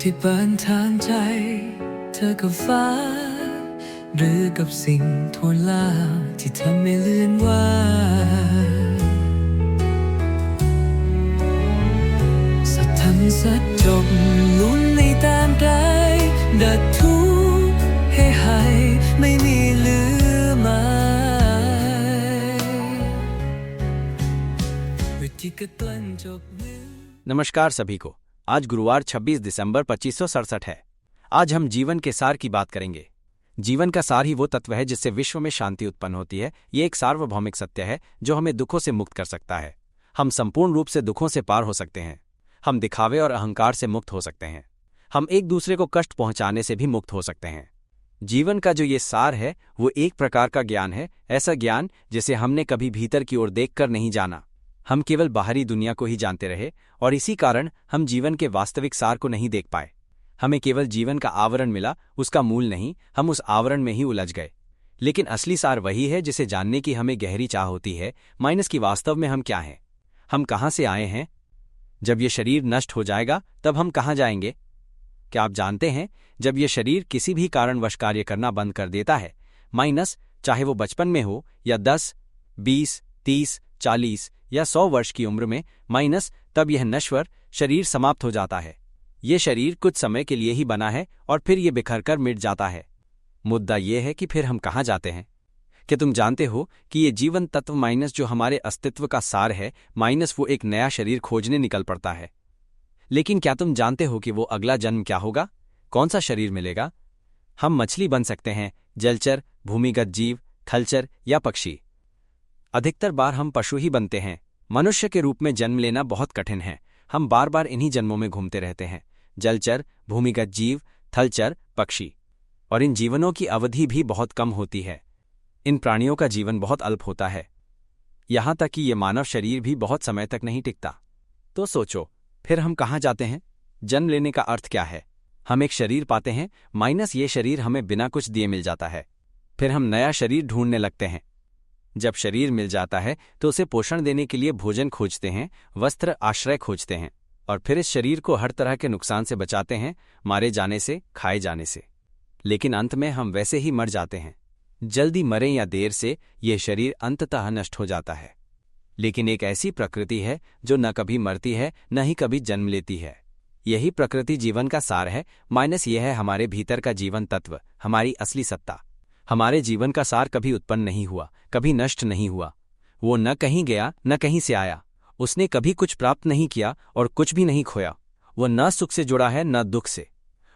ที่เปิดทางใจเธอกับฟ้าหรือกับสิ่งทั่วลาที่ทำให้เลื่อนว่าสักทำสักจบลุ้นในตามได้ดัดทุกให้หายไม่มีเหลือมาวิธีกกลั้นจบมือ नमस्कार सभी को। आज गुरुवार 26 दिसंबर 2567 है। आज हम जीवन के सार की बात करेंगे। जीवन का सार ही वो तत्व है जिससे विश्व में शांति उत्पन्न होती है। ये एक सार्वभौमिक सत्य है जो हमें दुखों से मुक्त कर सकता है। हम संपूर्ण रूप से दुखों से पार हो सकते हैं। हम दिखावे और अहंकार से मुक्त हो सकते हैं। हम एक दूसरे को कष्ट पहुंचाने से भी मुक्त हो सकते हैं। जीवन का जो ये सार है वो एक प्रकार का ज्ञान है, ऐसा ज्ञान जिसे हमने कभी भीतर की ओर देखकर नहीं जाना। हम केवल बाहरी दुनिया को ही जानते रहे और इसी कारण हम जीवन के वास्तविक सार को नहीं देख पाए। हमें केवल जीवन का आवरण मिला, उसका मूल नहीं। हम उस आवरण में ही उलझ गए। लेकिन असली सार वही है जिसे जानने की हमें गहरी चाह होती है, माइनस की वास्तव में हम क्या हैं, हम कहाँ से आए हैं। जब ये शरीर नष्ट हो जाएगा तब हम कहाँ जाएंगे? क्या आप जानते हैं, जब ये शरीर किसी भी कारणवश कार्य करना बंद कर देता है, माइनस चाहे वो बचपन में हो या 10, 20, 30, 40 या 100 वर्ष की उम्र में, माइनस तब यह नश्वर शरीर समाप्त हो जाता है। ये शरीर कुछ समय के लिए ही बना है और फिर ये बिखरकर मिट जाता है। मुद्दा ये है कि फिर हम कहाँ जाते हैं? क्या तुम जानते हो कि ये जीवन तत्व माइनस जो हमारे अस्तित्व का सार है, माइनस वो एक नया शरीर खोजने निकल पड़ता है। लेकिन क्या तुम जानते हो कि वो अगला जन्म क्या होगा? कौन सा शरीर मिलेगा? हम मछली बन सकते हैं, जलचर, भूमिगत जीव, थलचर या पक्षी। अधिकतर बार हम पशु ही बनते हैं। मनुष्य के रूप में जन्म लेना बहुत कठिन है। हम बार बार इन्हीं जन्मों में घूमते रहते हैं, जलचर, भूमिगत जीव, थलचर, पक्षी। और इन जीवनों की अवधि भी बहुत कम होती है। इन प्राणियों का जीवन बहुत अल्प होता है, यहाँ तक कि ये मानव शरीर भी बहुत समय तक नहीं टिकता। तो सोचो, फिर हम कहाँ जाते हैं? जन्म लेने का अर्थ क्या है? हम एक शरीर पाते हैं, माइनस ये शरीर हमें बिना कुछ दिए मिल जाता है। फिर हम नया शरीर ढूंढने लगते हैं। जब शरीर मिल जाता है तो उसे पोषण देने के लिए भोजन खोजते हैं, वस्त्र, आश्रय खोजते हैं और फिर इस शरीर को हर तरह के नुकसान से बचाते हैं, मारे जाने से, खाए जाने से। लेकिन अंत में हम वैसे ही मर जाते हैं। जल्दी मरें या देर से, यह शरीर अंततः नष्ट हो जाता है। लेकिन एक ऐसी प्रकृति है जो न कभी मरती है न ही कभी जन्म लेती है। यही प्रकृति जीवन का सार है, माइनस यह है हमारे भीतर का जीवन तत्व, हमारी असली सत्ता। हमारे जीवन का सार कभी उत्पन्न नहीं हुआ, कभी नष्ट नहीं हुआ। वो न कहीं गया न कहीं से आया। उसने कभी कुछ प्राप्त नहीं किया और कुछ भी नहीं खोया। वो न सुख से जुड़ा है न दुख से।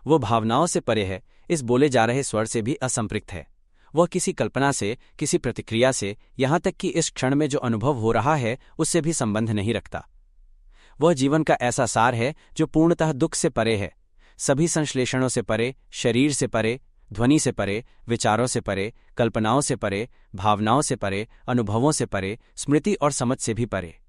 वो भावनाओं से परे है, इस बोले जा रहे स्वर से भी असंपृक्त है। वह किसी कल्पना से, किसी प्रतिक्रिया से, यहाँ तक कि इस क्षण में जो अनुभव हो रहा है उससे भी संबंध नहीं रखता। वह जीवन का ऐसा सार है जो पूर्णतः दुख से परे है, सभी संश्लेषणों से परे, शरीर से परे, ध्वनि से परे, विचारों से परे, कल्पनाओं से परे, भावनाओं से परे, अनुभवों से परे, स्मृति और समझ से भी परे।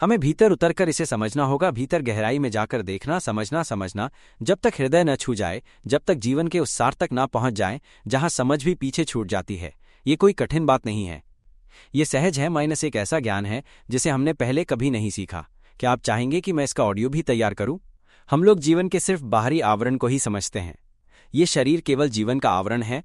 हमें भीतर उतरकर इसे समझना होगा, भीतर गहराई में जाकर देखना, समझना। जब तक हृदय न छू जाए, जब तक जीवन के उस सार तक ना पहुंच जाए जहां समझ भी पीछे छूट जाती है। ये कोई कठिन बात नहीं है, ये सहज है, माइनस एक ऐसा ज्ञान है जिसे हमने पहले कभी नहीं सीखा। क्या आप चाहेंगे कि मैं इसका ऑडियो भी तैयार करूं? हम लोग जीवन के सिर्फ बाहरी आवरण को ही समझते हैं। ये शरीर केवल जीवन का आवरण है।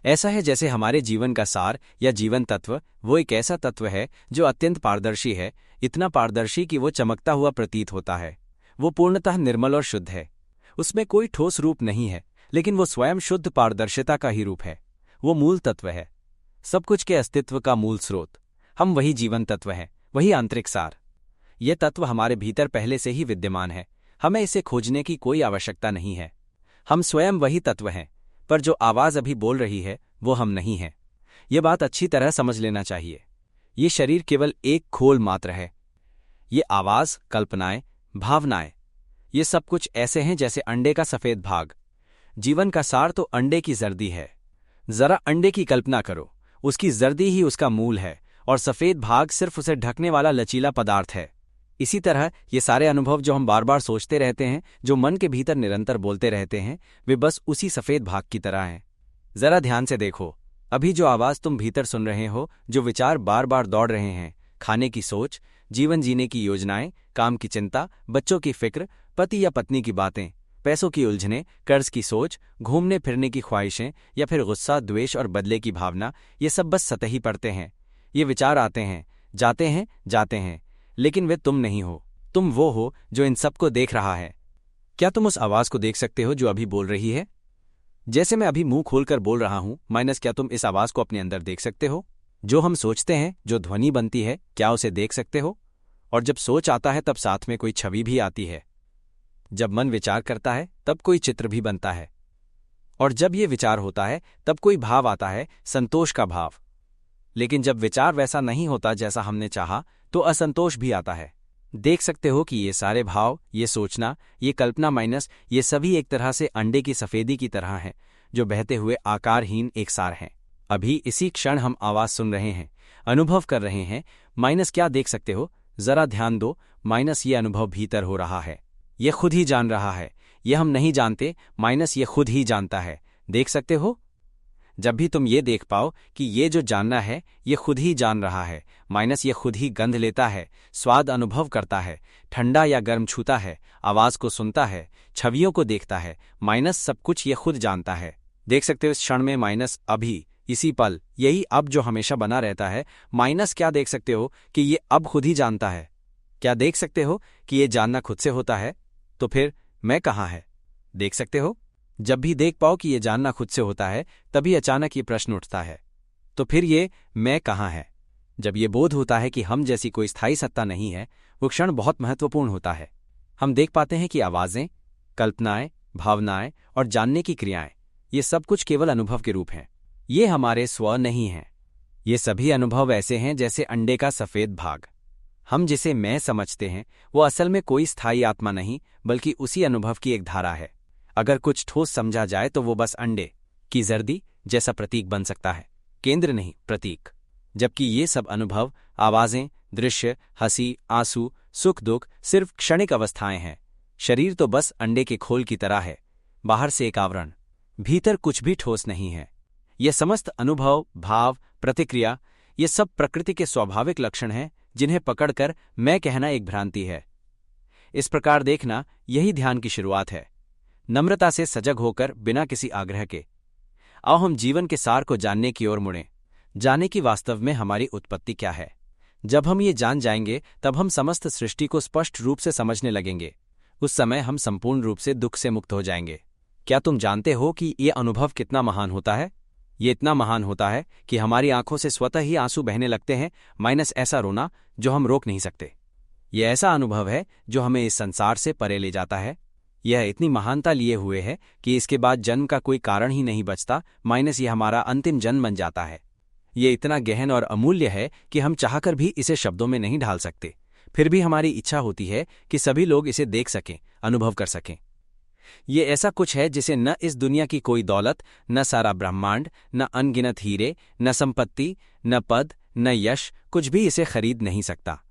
ऐसा है जैसे हमारे जीवन का सार या जीवन तत्व वो एक ऐसा तत्व है जो अत्यंत पारदर्शी है, इतना पारदर्शी कि वो चमकता हुआ प्रतीत होता है। वो पूर्णतः निर्मल और शुद्ध है। उसमें कोई ठोस रूप नहीं है, लेकिन वो स्वयं शुद्ध पारदर्शिता का ही रूप है। वो मूल तत्व है, सब कुछ के अस्तित्व का मूल स्रोत। हम वही जीवन तत्व हैं, वही आंतरिक सार। यह तत्व हमारे भीतर पहले से ही विद्यमान है, हमें इसे खोजने की कोई आवश्यकता नहीं है। हम स्वयं वही तत्व हैं, पर जो आवाज अभी बोल रही है वो हम नहीं हैं। ये बात अच्छी तरह समझ लेना चाहिए। ये शरीर केवल एक खोल मात्र है। ये आवाज, कल्पनाएं, भावनाएं, ये सब कुछ ऐसे हैं जैसे अंडे का सफेद भाग। जीवन का सार तो अंडे की जर्दी है। जरा अंडे की कल्पना करो, उसकी जर्दी ही उसका मूल है और सफेद भाग सिर्फ उसे ढकने वाला लचीला पदार्थ है। इसी तरह ये सारे अनुभव जो हम बार बार सोचते रहते हैं, जो मन के भीतर निरंतर बोलते रहते हैं, वे बस उसी सफेद भाग की तरह हैं। जरा ध्यान से देखो, अभी जो आवाज तुम भीतर सुन रहे हो, जो विचार बार बार दौड़ रहे हैं, खाने की सोच, जीवन जीने की योजनाएं, काम की चिंता, बच्चों की फिक्र, पति या पत्नी की बातें, पैसों की उलझनें, कर्ज की सोच, घूमने फिरने की ख्वाहिशें या फिर गुस्सा, द्वेष और बदले की भावना, ये सब बस सतही पड़ते हैं। ये विचार आते हैं, जाते हैं, लेकिन वे तुम नहीं हो। तुम वो हो जो इन सबको देख रहा है। क्या तुम उस आवाज को देख सकते हो जो अभी बोल रही है? जैसे मैं अभी मुंह खोलकर बोल रहा हूं, माइनस क्या तुम इस आवाज को अपने अंदर देख सकते हो? जो हम सोचते हैं, जो ध्वनि बनती है, क्या उसे देख सकते हो? और जब सोच आता है तब साथ में कोई छवि भी आती है। जब मन विचार करता है तब कोई चित्र भी बनता है। और जब ये विचार होता है तब कोई भाव आता है, संतोष का भाव। लेकिन जब विचार वैसा नहीं होता जैसा हमने चाहा, तो असंतोष भी आता है। देख सकते हो कि ये सारे भाव, ये सोचना, ये कल्पना माइनस, ये सभी एक तरह से अंडे की सफेदी की तरह हैं, जो बहते हुए आकारहीन एक सार हैं। अभी इसी क्षण हम आवाज सुन रहे हैं, अनुभव कर रहे हैं। माइनस क्या देख सकते हो? जरा ध्यान दो। माइनस ये अनुभव भीतर हो रहा है, ये खुद ही जान रहा है। ये हम नहीं जानते, माइनस ये खुद ही जानता है। देख सकते हो? जब भी तुम ये देख पाओ कि ये जो जानना है ये खुद ही जान रहा है, माइनस ये खुद ही गंध लेता है, स्वाद अनुभव करता है, ठंडा या गर्म छूता है, आवाज को सुनता है, छवियों को देखता है, माइनस सब कुछ ये खुद जानता है। देख सकते हो इस क्षण में माइनस, अभी इसी पल, यही अब जो हमेशा बना रहता है। माइनस क्या देख सकते हो कि ये अब खुद ही जानता है? क्या देख सकते हो कि ये जानना खुद से होता है? तो फिर मैं कहाँ है? देख सकते हो? जब भी देख पाओ कि ये जानना खुद से होता है, तभी अचानक ये प्रश्न उठता है, तो फिर ये मैं कहाँ है? जब ये बोध होता है कि हम जैसी कोई स्थायी सत्ता नहीं है, वो क्षण बहुत महत्वपूर्ण होता है। हम देख पाते हैं कि आवाजें, कल्पनाएं, भावनाएं और जानने की क्रियाएं, ये सब कुछ केवल अनुभव के रूप हैं। ये हमारे स्व नहीं हैं। ये सभी अनुभव ऐसे हैं जैसे अंडे का सफेद भाग। हम जिसे मैं समझते हैं, वो असल में कोई स्थायी आत्मा नहीं, बल्कि उसी अनुभव की एक धारा है। अगर कुछ ठोस समझा जाए तो वो बस अंडे की जर्दी जैसा प्रतीक बन सकता है, केंद्र नहीं, प्रतीक। जबकि ये सब अनुभव, आवाजें, दृश्य, हंसी, आंसू, सुख दुख सिर्फ क्षणिक अवस्थाएं हैं। शरीर तो बस अंडे के खोल की तरह है, बाहर से एक आवरण, भीतर कुछ भी ठोस नहीं है। ये समस्त अनुभव, भाव, प्रतिक्रिया, ये सब प्रकृति के स्वाभाविक लक्षण हैं, जिन्हें पकड़कर मैं कहना एक भ्रांति है। इस प्रकार देखना, यही ध्यान की शुरुआत है। नम्रता से सजग होकर, बिना किसी आग्रह के, आओ हम जीवन के सार को जानने की ओर मुड़ें, जाने की वास्तव में हमारी उत्पत्ति क्या है। जब हम ये जान जाएंगे, तब हम समस्त सृष्टि को स्पष्ट रूप से समझने लगेंगे। उस समय हम संपूर्ण रूप से दुख से मुक्त हो जाएंगे। क्या तुम जानते हो कि ये अनुभव कितना महान होता है? ये इतना महान होता है कि हमारी आंखों से स्वतः ही आंसू बहने लगते हैं, माइनस ऐसा रोना जो हम रोक नहीं सकते। ये ऐसा अनुभव है जो हमें इस संसार से परे ले जाता है। यह इतनी महानता लिए हुए है कि इसके बाद जन्म का कोई कारण ही नहीं बचता, माइनस ये हमारा अंतिम जन्म बन जाता है। ये इतना गहन और अमूल्य है कि हम चाहकर भी इसे शब्दों में नहीं ढाल सकते। फिर भी हमारी इच्छा होती है कि सभी लोग इसे देख सकें, अनुभव कर सकें। ये ऐसा कुछ है जिसे न इस दुनिया की कोई दौलत, न सारा ब्रह्मांड, न अनगिनत हीरे, न संपत्ति, न पद, न यश, कुछ भी इसे खरीद नहीं सकता।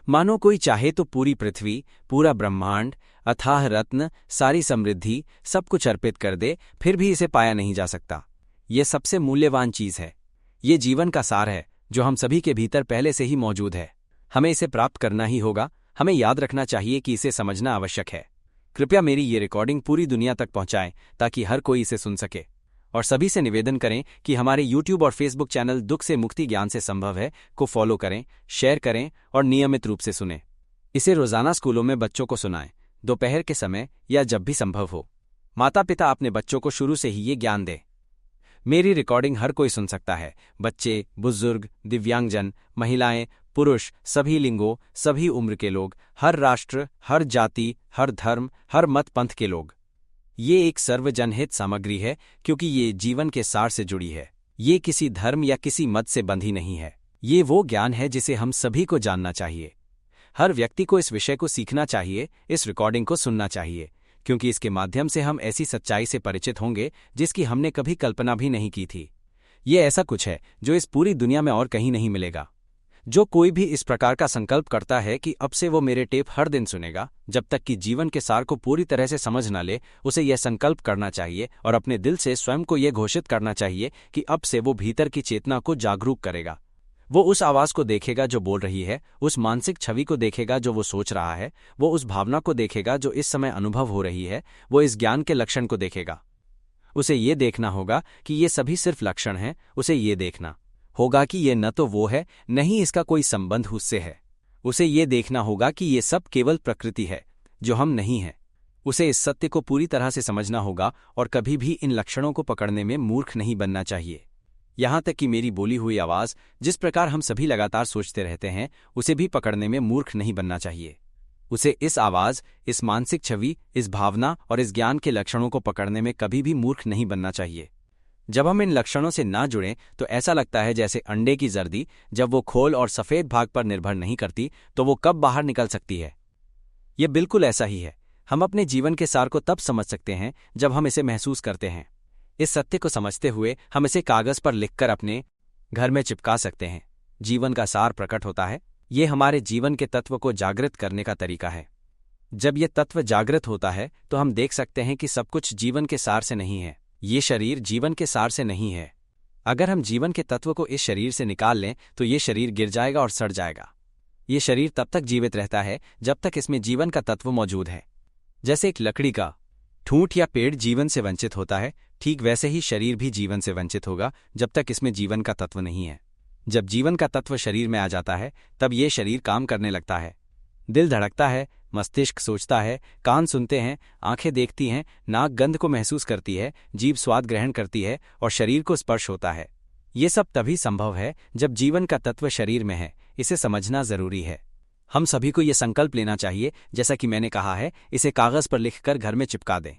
मानो कोई चाहे तो पूरी पृथ्वी, पूरा ब्रह्मांड, अथाह रत्न, सारी समृद्धि, सब कुछ अर्पित कर दे, फिर भी इसे पाया नहीं जा सकता। ये सबसे मूल्यवान चीज है। ये जीवन का सार है जो हम सभी के भीतर पहले से ही मौजूद है। हमें इसे प्राप्त करना ही होगा। हमें याद रखना चाहिए कि इसे समझना आवश्यक है। कृपया मेरी ये रिकॉर्डिंग पूरी दुनिया तक पहुंचाएं ताकि हर कोई इसे सुन सके। और सभी से निवेदन करें कि हमारे YouTube और Facebook चैनल दुख से मुक्ति ज्ञान से संभव है को फॉलो करें, शेयर करें और नियमित रूप से सुनें। इसे रोजाना स्कूलों में बच्चों को सुनाएं, दोपहर के समय या जब भी संभव हो। माता पिता अपने बच्चों को शुरू से ही ये ज्ञान दें। मेरी रिकॉर्डिंग हर कोई सुन सकता है, बच्चे, बुजुर्ग, दिव्यांगजन, महिलाएं, पुरुष, सभी लिंगों, सभी उम्र के लोग, हर राष्ट्र, हर जाति, हर धर्म, हर मत पंथ के लोग। ये एक सर्वजनहित सामग्री है क्योंकि ये जीवन के सार से जुड़ी है। ये किसी धर्म या किसी मत से बंधी नहीं है। ये वो ज्ञान है जिसे हम सभी को जानना चाहिए। हर व्यक्ति को इस विषय को सीखना चाहिए, इस रिकॉर्डिंग को सुनना चाहिए, क्योंकि इसके माध्यम से हम ऐसी सच्चाई से परिचित होंगे जिसकी हमने कभी कल्पना भी नहीं की थी। ये ऐसा कुछ है जो इस पूरी दुनिया में और कहीं नहीं मिलेगा। जो कोई भी इस प्रकार का संकल्प करता है कि अब से वो मेरे टेप हर दिन सुनेगा, जब तक कि जीवन के सार को पूरी तरह से समझ न ले, उसे यह संकल्प करना चाहिए और अपने दिल से स्वयं को यह घोषित करना चाहिए कि अब से वो भीतर की चेतना को जागरूक करेगा। वो उस आवाज को देखेगा जो बोल रही है, उस मानसिक छवि को देखेगा जो वो सोच रहा है, वो उस भावना को देखेगा जो इस समय अनुभव हो रही है, वो इस ज्ञान के लक्षण को देखेगा। उसे ये देखना होगा कि ये सभी सिर्फ लक्षण हैं। उसे ये देखना होगा कि ये न तो वो है, न ही इसका कोई संबंध उससे है। उसे ये देखना होगा कि ये सब केवल प्रकृति है, जो हम नहीं हैं। उसे इस सत्य को पूरी तरह से समझना होगा और कभी भी इन लक्षणों को पकड़ने में मूर्ख नहीं बनना चाहिए। यहां तक कि मेरी बोली हुई आवाज, जिस प्रकार हम सभी लगातार सोचते रहते हैं, उसे भी पकड़ने में मूर्ख नहीं बनना चाहिए। उसे इस आवाज, इस मानसिक छवि, इस भावना और इस ज्ञान के लक्षणों को पकड़ने में कभी भी मूर्ख नहीं बनना चाहिए। जब हम इन लक्षणों से ना जुड़ें तो ऐसा लगता है जैसे अंडे की जर्दी, जब वो खोल और सफेद भाग पर निर्भर नहीं करती तो वो कब बाहर निकल सकती है। ये बिल्कुल ऐसा ही है। हम अपने जीवन के सार को तब समझ सकते हैं जब हम इसे महसूस करते हैं। इस सत्य को समझते हुए हम इसे कागज पर लिखकर अपने घर में चिपका सकते हैं। जीवन का सार प्रकट होता है। ये हमारे जीवन के तत्व को जागृत करने का तरीका है। जब ये तत्व जागृत होता है तो हम देख सकते हैं कि सब कुछ जीवन के सार से नहीं है। ये शरीर जीवन के सार से नहीं है। अगर हम जीवन के तत्व को इस शरीर से निकाल लें तो ये शरीर गिर जाएगा और सड़ जाएगा। ये शरीर तब तक जीवित रहता है जब तक इसमें जीवन का तत्व मौजूद है। जैसे एक लकड़ी का ठूंठ या पेड़ जीवन से वंचित होता है, ठीक वैसे ही शरीर भी जीवन से वंचित होगा जब तक इसमें जीवन का तत्व नहीं है। जब जीवन का तत्व शरीर में आ जाता है तब ये शरीर काम करने लगता है। दिल धड़कता है, मस्तिष्क सोचता है, कान सुनते हैं, आंखें देखती हैं, नाक गंध को महसूस करती है, जीभ स्वाद ग्रहण करती है और शरीर को स्पर्श होता है। ये सब तभी संभव है जब जीवन का तत्व शरीर में है। इसे समझना जरूरी है। हम सभी को ये संकल्प लेना चाहिए, जैसा कि मैंने कहा है, इसे कागज पर लिखकर घर में चिपका दें।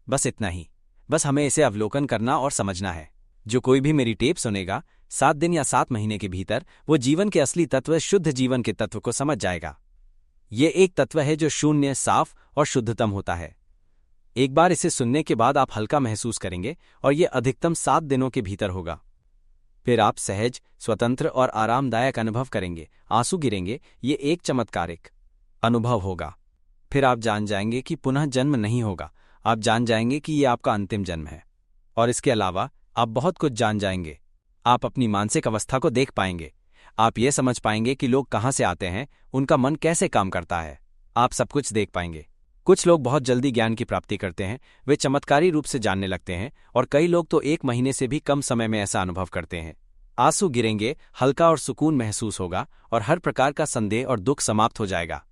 बस इतना ही। बस हमें इसे अवलोकन करना और समझना है। जो कोई भी मेरी टेप सुनेगा, 7 दिन या 7 महीने के भीतर वो जीवन के असली तत्व, शुद्ध जीवन के तत्व को समझ जाएगा। ये एक तत्व है जो शून्य, साफ और शुद्धतम होता है। एक बार इसे सुनने के बाद आप हल्का महसूस करेंगे और ये अधिकतम 7 दिनों के भीतर होगा। फिर आप सहज, स्वतंत्र और आरामदायक अनुभव करेंगे। आंसू गिरेंगे। ये एक चमत्कारिक अनुभव होगा। फिर आप जान जाएंगे कि पुनः जन्म नहीं होगा। आप जान जाएंगे कि ये आपका अंतिम जन्म है। और इसके अलावा आप बहुत कुछ जान जाएंगे। आप अपनी मानसिक अवस्था को देख पाएंगे। आप ये समझ पाएंगे कि लोग कहाँ से आते हैं, उनका मन कैसे काम करता है। आप सब कुछ देख पाएंगे। कुछ लोग बहुत जल्दी ज्ञान की प्राप्ति करते हैं। वे चमत्कारी रूप से जानने लगते हैं और कई लोग तो 1 महीने से भी कम समय में ऐसा अनुभव करते हैं। आंसू गिरेंगे, हल्का और सुकून महसूस होगा और हर प्रकार का संदेह और दुख समाप्त हो जाएगा।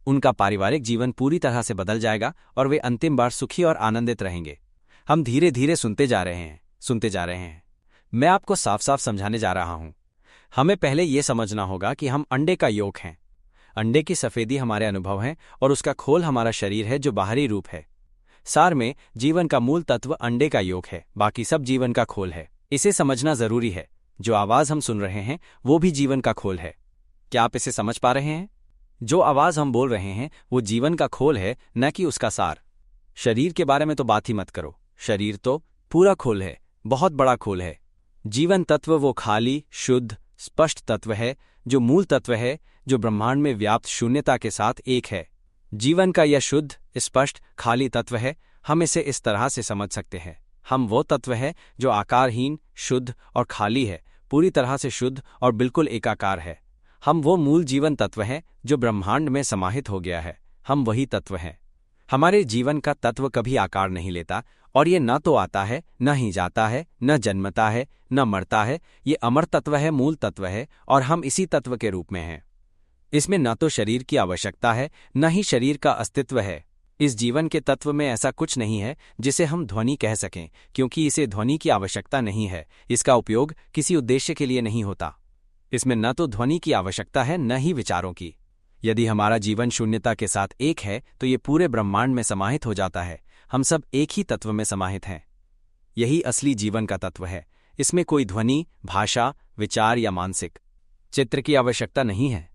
उनका पारिवारिक जीवन पूरी तरह से बदल जाएगा और वे अंतिम बार सुखी और आनंदित रहेंगे। हम धीरे धीरे सुनते जा रहे हैं। मैं आपको साफ साफ समझाने जा रहा हूं। हमें पहले यह समझना होगा कि हम अंडे का यौक हैं। अंडे की सफेदी हमारे अनुभव हैं और उसका खोल हमारा शरीर है, जो बाहरी रूप है। सार में जीवन का मूल तत्व अंडे का यौक है, बाकी सब जीवन का खोल है। इसे समझना जरूरी है। जो आवाज हम सुन रहे हैं वो भी जीवन का खोल है। क्या आप इसे समझ पा रहे हैं? जो आवाज हम बोल रहे हैं वो जीवन का खोल है, न कि उसका सार। शरीर के बारे में तो बात ही मत करो। शरीर तो पूरा खोल है, बहुत बड़ा खोल है। जीवन तत्व वो खाली, शुद्ध, स्पष्ट तत्व है, जो मूल तत्व है, जो ब्रह्मांड में व्याप्त शून्यता के साथ एक है। जीवन का यह शुद्ध, स्पष्ट, खाली तत्व है। हम इसे इस तरह से समझ सकते हैं। हम वो तत्व है जो आकारहीन, शुद्ध और खाली है, पूरी तरह से शुद्ध और बिल्कुल एकाकार है। हम वो मूल जीवन तत्व हैं जो ब्रह्मांड में समाहित हो गया है। हम वही तत्व हैं। हमारे जीवन का तत्व कभी आकार नहीं लेता और ये न तो आता है, न ही जाता है, न जन्मता है, न मरता है। ये अमर तत्व है, मूल तत्व है और हम इसी तत्व के रूप में हैं। इसमें न तो शरीर की आवश्यकता है, न ही शरीर का अस्तित्व है। इस जीवन के तत्व में ऐसा कुछ नहीं है जिसे हम ध्वनि कह सकें, क्योंकि इसे ध्वनि की आवश्यकता नहीं है। इसका उपयोग किसी उद्देश्य के लिए नहीं होता। इसमें न तो ध्वनि की आवश्यकता है, न ही विचारों की। यदि हमारा जीवन शून्यता के साथ एक है तो ये पूरे ब्रह्मांड में समाहित हो जाता है। हम सब एक ही तत्व में समाहित हैं। यही असली जीवन का तत्व है। इसमें कोई ध्वनि, भाषा, विचार या मानसिक चित्र की आवश्यकता नहीं है।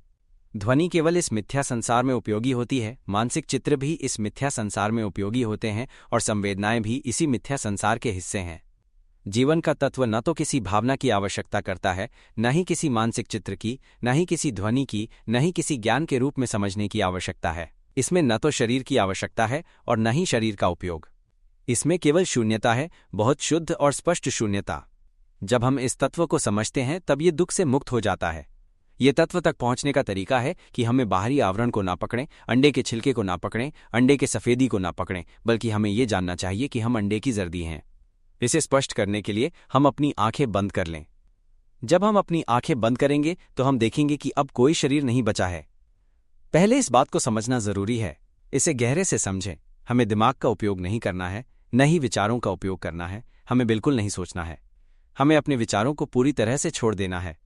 ध्वनि केवल इस मिथ्या संसार में उपयोगी होती है। मानसिक चित्र भी इस मिथ्या संसार में उपयोगी होते हैं और संवेदनाएं भी इसी मिथ्या संसार के हिस्से हैं। जीवन का तत्व न तो किसी भावना की आवश्यकता करता है, न ही किसी मानसिक चित्र की, न ही किसी ध्वनि की, न ही किसी ज्ञान के रूप में समझने की आवश्यकता है। इसमें न तो शरीर की आवश्यकता है और न ही शरीर का उपयोग। इसमें केवल शून्यता है, बहुत शुद्ध और स्पष्ट शून्यता। जब हम इस तत्व को समझते हैं तब ये दुख से मुक्त हो जाता है। ये तत्व तक पहुंचने का तरीका है कि हमें बाहरी आवरण को ना पकड़ें, अंडे के छिलके को ना पकड़ें, अंडे के सफेदी को ना पकड़ें, बल्कि हमें ये जानना चाहिए कि हम अंडे की जर्दी हैं। इसे स्पष्ट करने के लिए हम अपनी आंखें बंद कर लें। जब हम अपनी आंखें बंद करेंगे तो हम देखेंगे कि अब कोई शरीर नहीं बचा है। पहले इस बात को समझना जरूरी है, इसे गहरे से समझें। हमें दिमाग का उपयोग नहीं करना है, न ही विचारों का उपयोग करना है। हमें बिल्कुल नहीं सोचना है। हमें अपने विचारों को पूरी तरह से छोड़ देना है।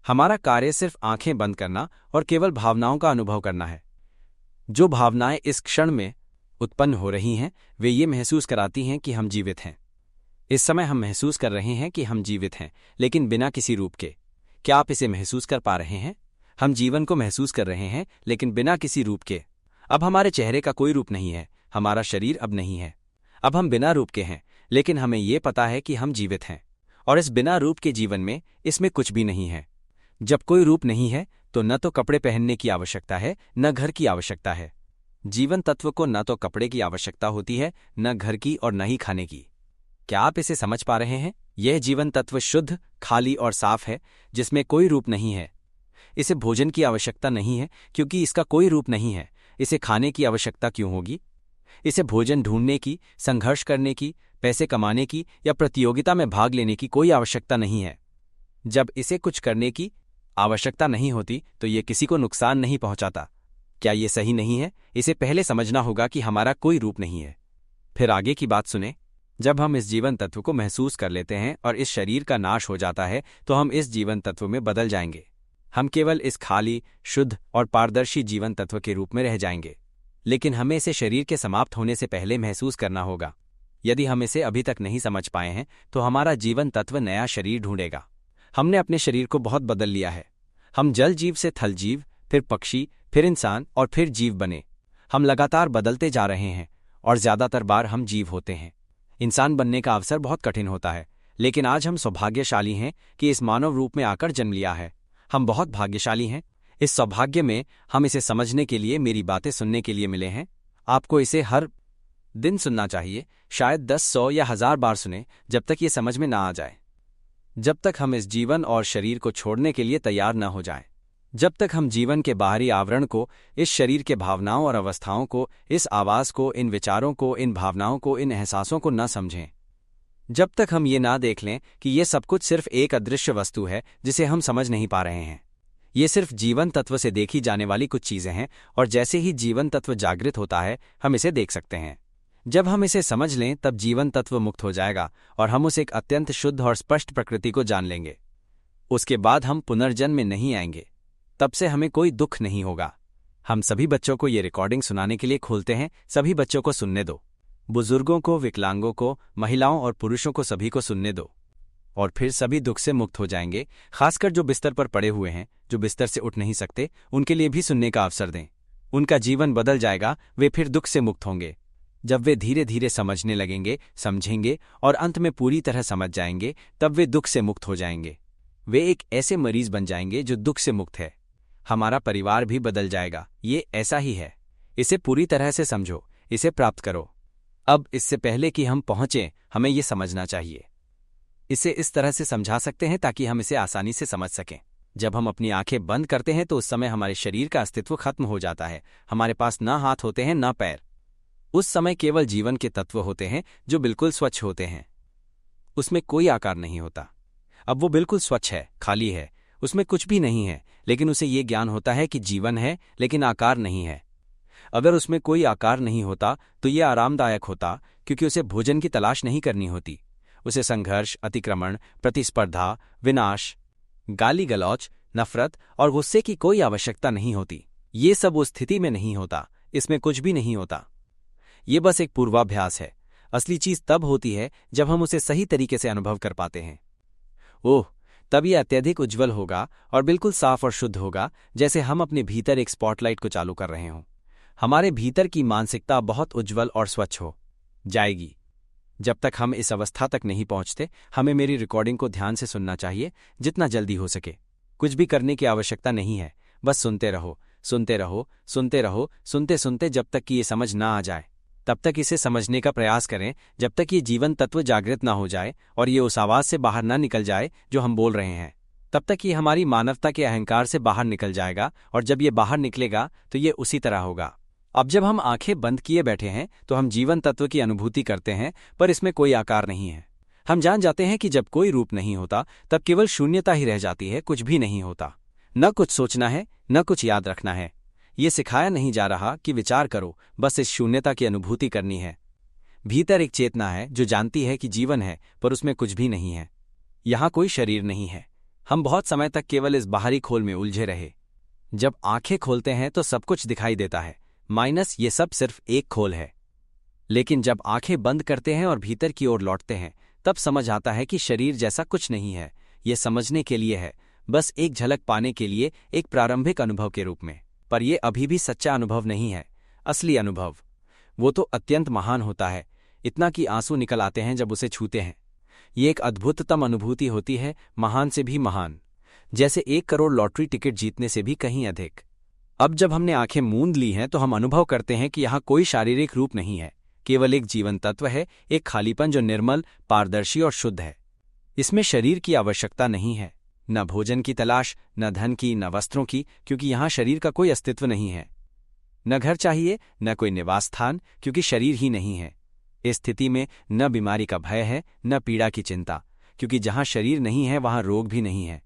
हमारा कार्य सिर्फ आंखें बंद करना और केवल भावनाओं का अनुभव करना है। जो भावनाएं इस क्षण में उत्पन्न हो रही हैं, वे ये महसूस कराती हैं कि हम जीवित हैं। इस समय हम महसूस कर रहे हैं कि हम जीवित हैं, लेकिन बिना किसी रूप के। क्या आप इसे महसूस कर पा रहे हैं? हम जीवन को महसूस कर रहे हैं, लेकिन बिना किसी रूप के। अब हमारे चेहरे का कोई रूप नहीं है, हमारा शरीर अब नहीं है। अब हम बिना रूप के हैं, लेकिन हमें ये पता है कि हम जीवित हैं। और इस बिना रूप के जीवन में इसमें कुछ भी नहीं है। जब कोई रूप नहीं है तो न तो कपड़े पहनने की आवश्यकता है, न घर की आवश्यकता है। जीवन तत्व को न तो कपड़े की आवश्यकता होती है, न घर की और न ही खाने की। क्या आप इसे समझ पा रहे हैं? यह जीवन तत्व शुद्ध, खाली और साफ है, जिसमें कोई रूप नहीं है। इसे भोजन की आवश्यकता नहीं है, क्योंकि इसका कोई रूप नहीं है। इसे खाने की आवश्यकता क्यों होगी? इसे भोजन ढूंढने की, संघर्ष करने की, पैसे कमाने की या प्रतियोगिता में भाग लेने की कोई आवश्यकता नहीं है। जब इसे कुछ करने की आवश्यकता नहीं होती तो ये किसी को नुकसान नहीं पहुंचाता। क्या ये सही नहीं है? इसे पहले समझना होगा कि हमारा कोई रूप नहीं है। फिर आगे की बात सुने। जब हम इस जीवन तत्व को महसूस कर लेते हैं और इस शरीर का नाश हो जाता है तो हम इस जीवन तत्व में बदल जाएंगे। हम केवल इस खाली, शुद्ध और पारदर्शी जीवन तत्व के रूप में रह जाएंगे। लेकिन हमें इसे शरीर के समाप्त होने से पहले महसूस करना होगा। यदि हम इसे अभी तक नहीं समझ पाए हैं तो हमारा जीवन तत्व नया शरीर ढूंढेगा। हमने अपने शरीर को बहुत बदल लिया है। हम जल जीव से थल जीव, फिर पक्षी, फिर इंसान और फिर जीव बने। हम लगातार बदलते जा रहे हैं और ज्यादातर बार हम जीव होते हैं। इंसान बनने का अवसर बहुत कठिन होता है, लेकिन आज हम सौभाग्यशाली हैं कि इस मानव रूप में आकर जन्म लिया है। हम बहुत भाग्यशाली हैं। इस सौभाग्य में हम इसे समझने के लिए, मेरी बातें सुनने के लिए मिले हैं। आपको इसे हर दिन सुनना चाहिए, शायद 10, 100 या 1000 बार सुने, जब तक ये समझ में ना आ जाए। जब तक हम इस जीवन और शरीर को छोड़ने के लिए तैयार न हो जाएं। जब तक हम जीवन के बाहरी आवरण को, इस शरीर के भावनाओं और अवस्थाओं को, इस आवाज को, इन विचारों को, इन भावनाओं को, इन एहसासों को न समझें। जब तक हम ये ना देख लें कि ये सब कुछ सिर्फ एक अदृश्य वस्तु है जिसे हम समझ नहीं पा रहे हैं। ये सिर्फ जीवन तत्व से देखी जाने वाली कुछ चीजें हैं, और जैसे ही जीवन तत्व जागृत होता है हम इसे देख सकते हैं। जब हम इसे समझ लें तब जीवन तत्व मुक्त हो जाएगा और हम उस एक अत्यंत शुद्ध और स्पष्ट प्रकृति को जान लेंगे। उसके बाद हम पुनर्जन्म में नहीं आएंगे। तब से हमें कोई दुख नहीं होगा। हम सभी बच्चों को ये रिकॉर्डिंग सुनाने के लिए खोलते हैं। सभी बच्चों को सुनने दो। बुजुर्गों को, विकलांगों को, महिलाओं और पुरुषों को, सभी को सुनने दो। और फिर सभी दुख से मुक्त हो जाएंगे। खासकर जो बिस्तर पर पड़े हुए हैं, जो बिस्तर से उठ नहीं सकते, उनके लिए भी सुनने का अवसर दें। उनका जीवन बदल जाएगा। वे फिर दुख से मुक्त होंगे। जब वे धीरे धीरे समझने लगेंगे, समझेंगे और अंत में पूरी तरह समझ जाएंगे, तब वे दुख से मुक्त हो जाएंगे। वे एक ऐसे मरीज बन जाएंगे जो दुख से मुक्त है। हमारा परिवार भी बदल जाएगा। ये ऐसा ही है। इसे पूरी तरह से समझो, इसे प्राप्त करो। अब इससे पहले कि हम पहुंचें, हमें ये समझना चाहिए। इसे इस तरह से समझा सकते हैं ताकि हम इसे आसानी से समझ सकें। जब हम अपनी आंखें बंद करते हैं तो उस समय हमारे शरीर का अस्तित्व खत्म हो जाता है। हमारे पास न हाथ होते हैं, न पैर। उस समय केवल जीवन के तत्व होते हैं जो बिल्कुल स्वच्छ होते हैं। उसमें कोई आकार नहीं होता। अब वो बिल्कुल स्वच्छ है, खाली है, उसमें कुछ भी नहीं है, लेकिन उसे ये ज्ञान होता है कि जीवन है, लेकिन आकार नहीं है। अगर उसमें कोई आकार नहीं होता तो ये आरामदायक होता, क्योंकि उसे भोजन की तलाश नहीं करनी होती। उसे संघर्ष, अतिक्रमण, प्रतिस्पर्धा, विनाश, गाली गलौच, नफरत और गुस्से की कोई आवश्यकता नहीं होती। ये सब उस स्थिति में नहीं होता। इसमें कुछ भी नहीं होता। ये बस एक पूर्वाभ्यास है। असली चीज तब होती है जब हम उसे सही तरीके से अनुभव कर पाते हैं। ओह, तब यह अत्यधिक उज्जवल होगा और बिल्कुल साफ और शुद्ध होगा, जैसे हम अपने भीतर एक स्पॉटलाइट को चालू कर रहे हों। हमारे भीतर की मानसिकता बहुत उज्जवल और स्वच्छ हो जाएगी। जब तक हम इस अवस्था तक नहीं पहुंचते, हमें मेरी रिकॉर्डिंग को ध्यान से सुनना चाहिए, जितना जल्दी हो सके। कुछ भी करने की आवश्यकता नहीं है। बस सुनते रहो, सुनते रहो, सुनते रहो, सुनते सुनते जब तक कि ये समझ ना आ जाए। तब तक इसे समझने का प्रयास करें जब तक ये जीवन तत्व जागृत ना हो जाए और ये उस आवाज से बाहर ना निकल जाए जो हम बोल रहे हैं। तब तक ये हमारी मानवता के अहंकार से बाहर निकल जाएगा, और जब ये बाहर निकलेगा तो ये उसी तरह होगा। अब जब हम आंखें बंद किए बैठे हैं तो हम जीवन तत्व की अनुभूति करते हैं, पर इसमें कोई आकार नहीं है। हम जान जाते हैं कि जब कोई रूप नहीं होता तब केवल शून्यता ही रह जाती है, कुछ भी नहीं होता। न कुछ सोचना है, न कुछ याद रखना है। ये सिखाया नहीं जा रहा कि विचार करो, बस इस शून्यता की अनुभूति करनी है। भीतर एक चेतना है जो जानती है कि जीवन है, पर उसमें कुछ भी नहीं है। यहाँ कोई शरीर नहीं है। हम बहुत समय तक केवल इस बाहरी खोल में उलझे रहे। जब आंखें खोलते हैं तो सब कुछ दिखाई देता है, माइनस ये सब सिर्फ एक खोल है। लेकिन जब आंखें बंद करते हैं और भीतर की ओर लौटते हैं, तब समझ आता है कि शरीर जैसा कुछ नहीं है। ये समझने के लिए है, बस एक झलक पाने के लिए, एक प्रारंभिक अनुभव के रूप में। पर यह अभी भी सच्चा अनुभव नहीं है। असली अनुभव वो तो अत्यंत महान होता है, इतना कि आंसू निकल आते हैं जब उसे छूते हैं। ये एक अद्भुततम अनुभूति होती है, महान से भी महान, जैसे 1 करोड़ लॉटरी टिकट जीतने से भी कहीं अधिक। अब जब हमने आंखें मूंद ली हैं तो हम अनुभव करते हैं कि यहाँ कोई शारीरिक रूप नहीं है, केवल एक जीवन तत्व है, एक खालीपन जो निर्मल, पारदर्शी और शुद्ध है। इसमें शरीर की आवश्यकता नहीं है, न भोजन की तलाश, न धन की, न वस्त्रों की, क्योंकि यहाँ शरीर का कोई अस्तित्व नहीं है। न घर चाहिए, न कोई निवास स्थान, क्योंकि शरीर ही नहीं है। इस स्थिति में न बीमारी का भय है, न पीड़ा की चिंता, क्योंकि जहाँ शरीर नहीं है वहाँ रोग भी नहीं है।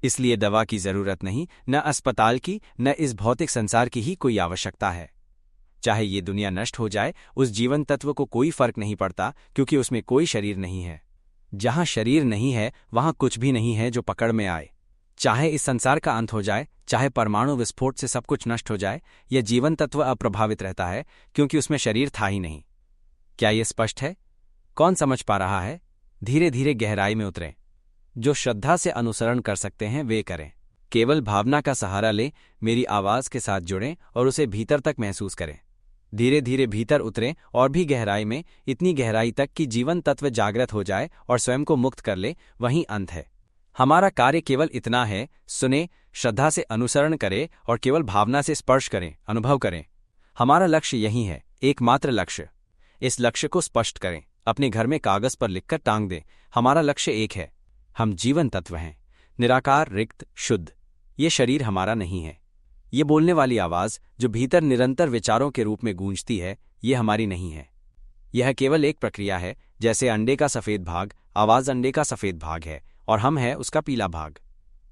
इसलिए दवा की जरूरत नहीं, न अस्पताल की, न इस भौतिक संसार की ही कोई आवश्यकता है। चाहे ये दुनिया नष्ट हो जाए, उस जीवन तत्व को कोई फर्क नहीं पड़ता, क्योंकि उसमें कोई शरीर नहीं है। जहां शरीर नहीं है वहां कुछ भी नहीं है जो पकड़ में आए। चाहे इस संसार का अंत हो जाए, चाहे परमाणु विस्फोट से सब कुछ नष्ट हो जाए, यह जीवन तत्व अप्रभावित रहता है, क्योंकि उसमें शरीर था ही नहीं। क्या यह स्पष्ट है? कौन समझ पा रहा है? धीरे धीरे गहराई में उतरें। जो श्रद्धा से अनुसरण कर सकते हैं वे करें। केवल भावना का सहारा लें, मेरी आवाज के साथ जुड़ें और उसे भीतर तक महसूस करें। धीरे धीरे भीतर उतरें और भी गहराई में, इतनी गहराई तक कि जीवन तत्व जागृत हो जाए और स्वयं को मुक्त कर ले। वहीं अंत है। हमारा कार्य केवल इतना है, सुने, श्रद्धा से अनुसरण करें और केवल भावना से स्पर्श करें, अनुभव करें। हमारा लक्ष्य यही है, एकमात्र लक्ष्य। इस लक्ष्य को स्पष्ट करें, अपने घर में कागज पर लिखकर टांग दें। हमारा लक्ष्य एक है, हम जीवन तत्व हैं, निराकार, रिक्त, शुद्ध। ये शरीर हमारा नहीं है। ये बोलने वाली आवाज जो भीतर निरंतर विचारों के रूप में गूंजती है, ये हमारी नहीं है। यह केवल एक प्रक्रिया है, जैसे अंडे का सफेद भाग, आवाज अंडे का सफेद भाग है और हम है उसका पीला भाग।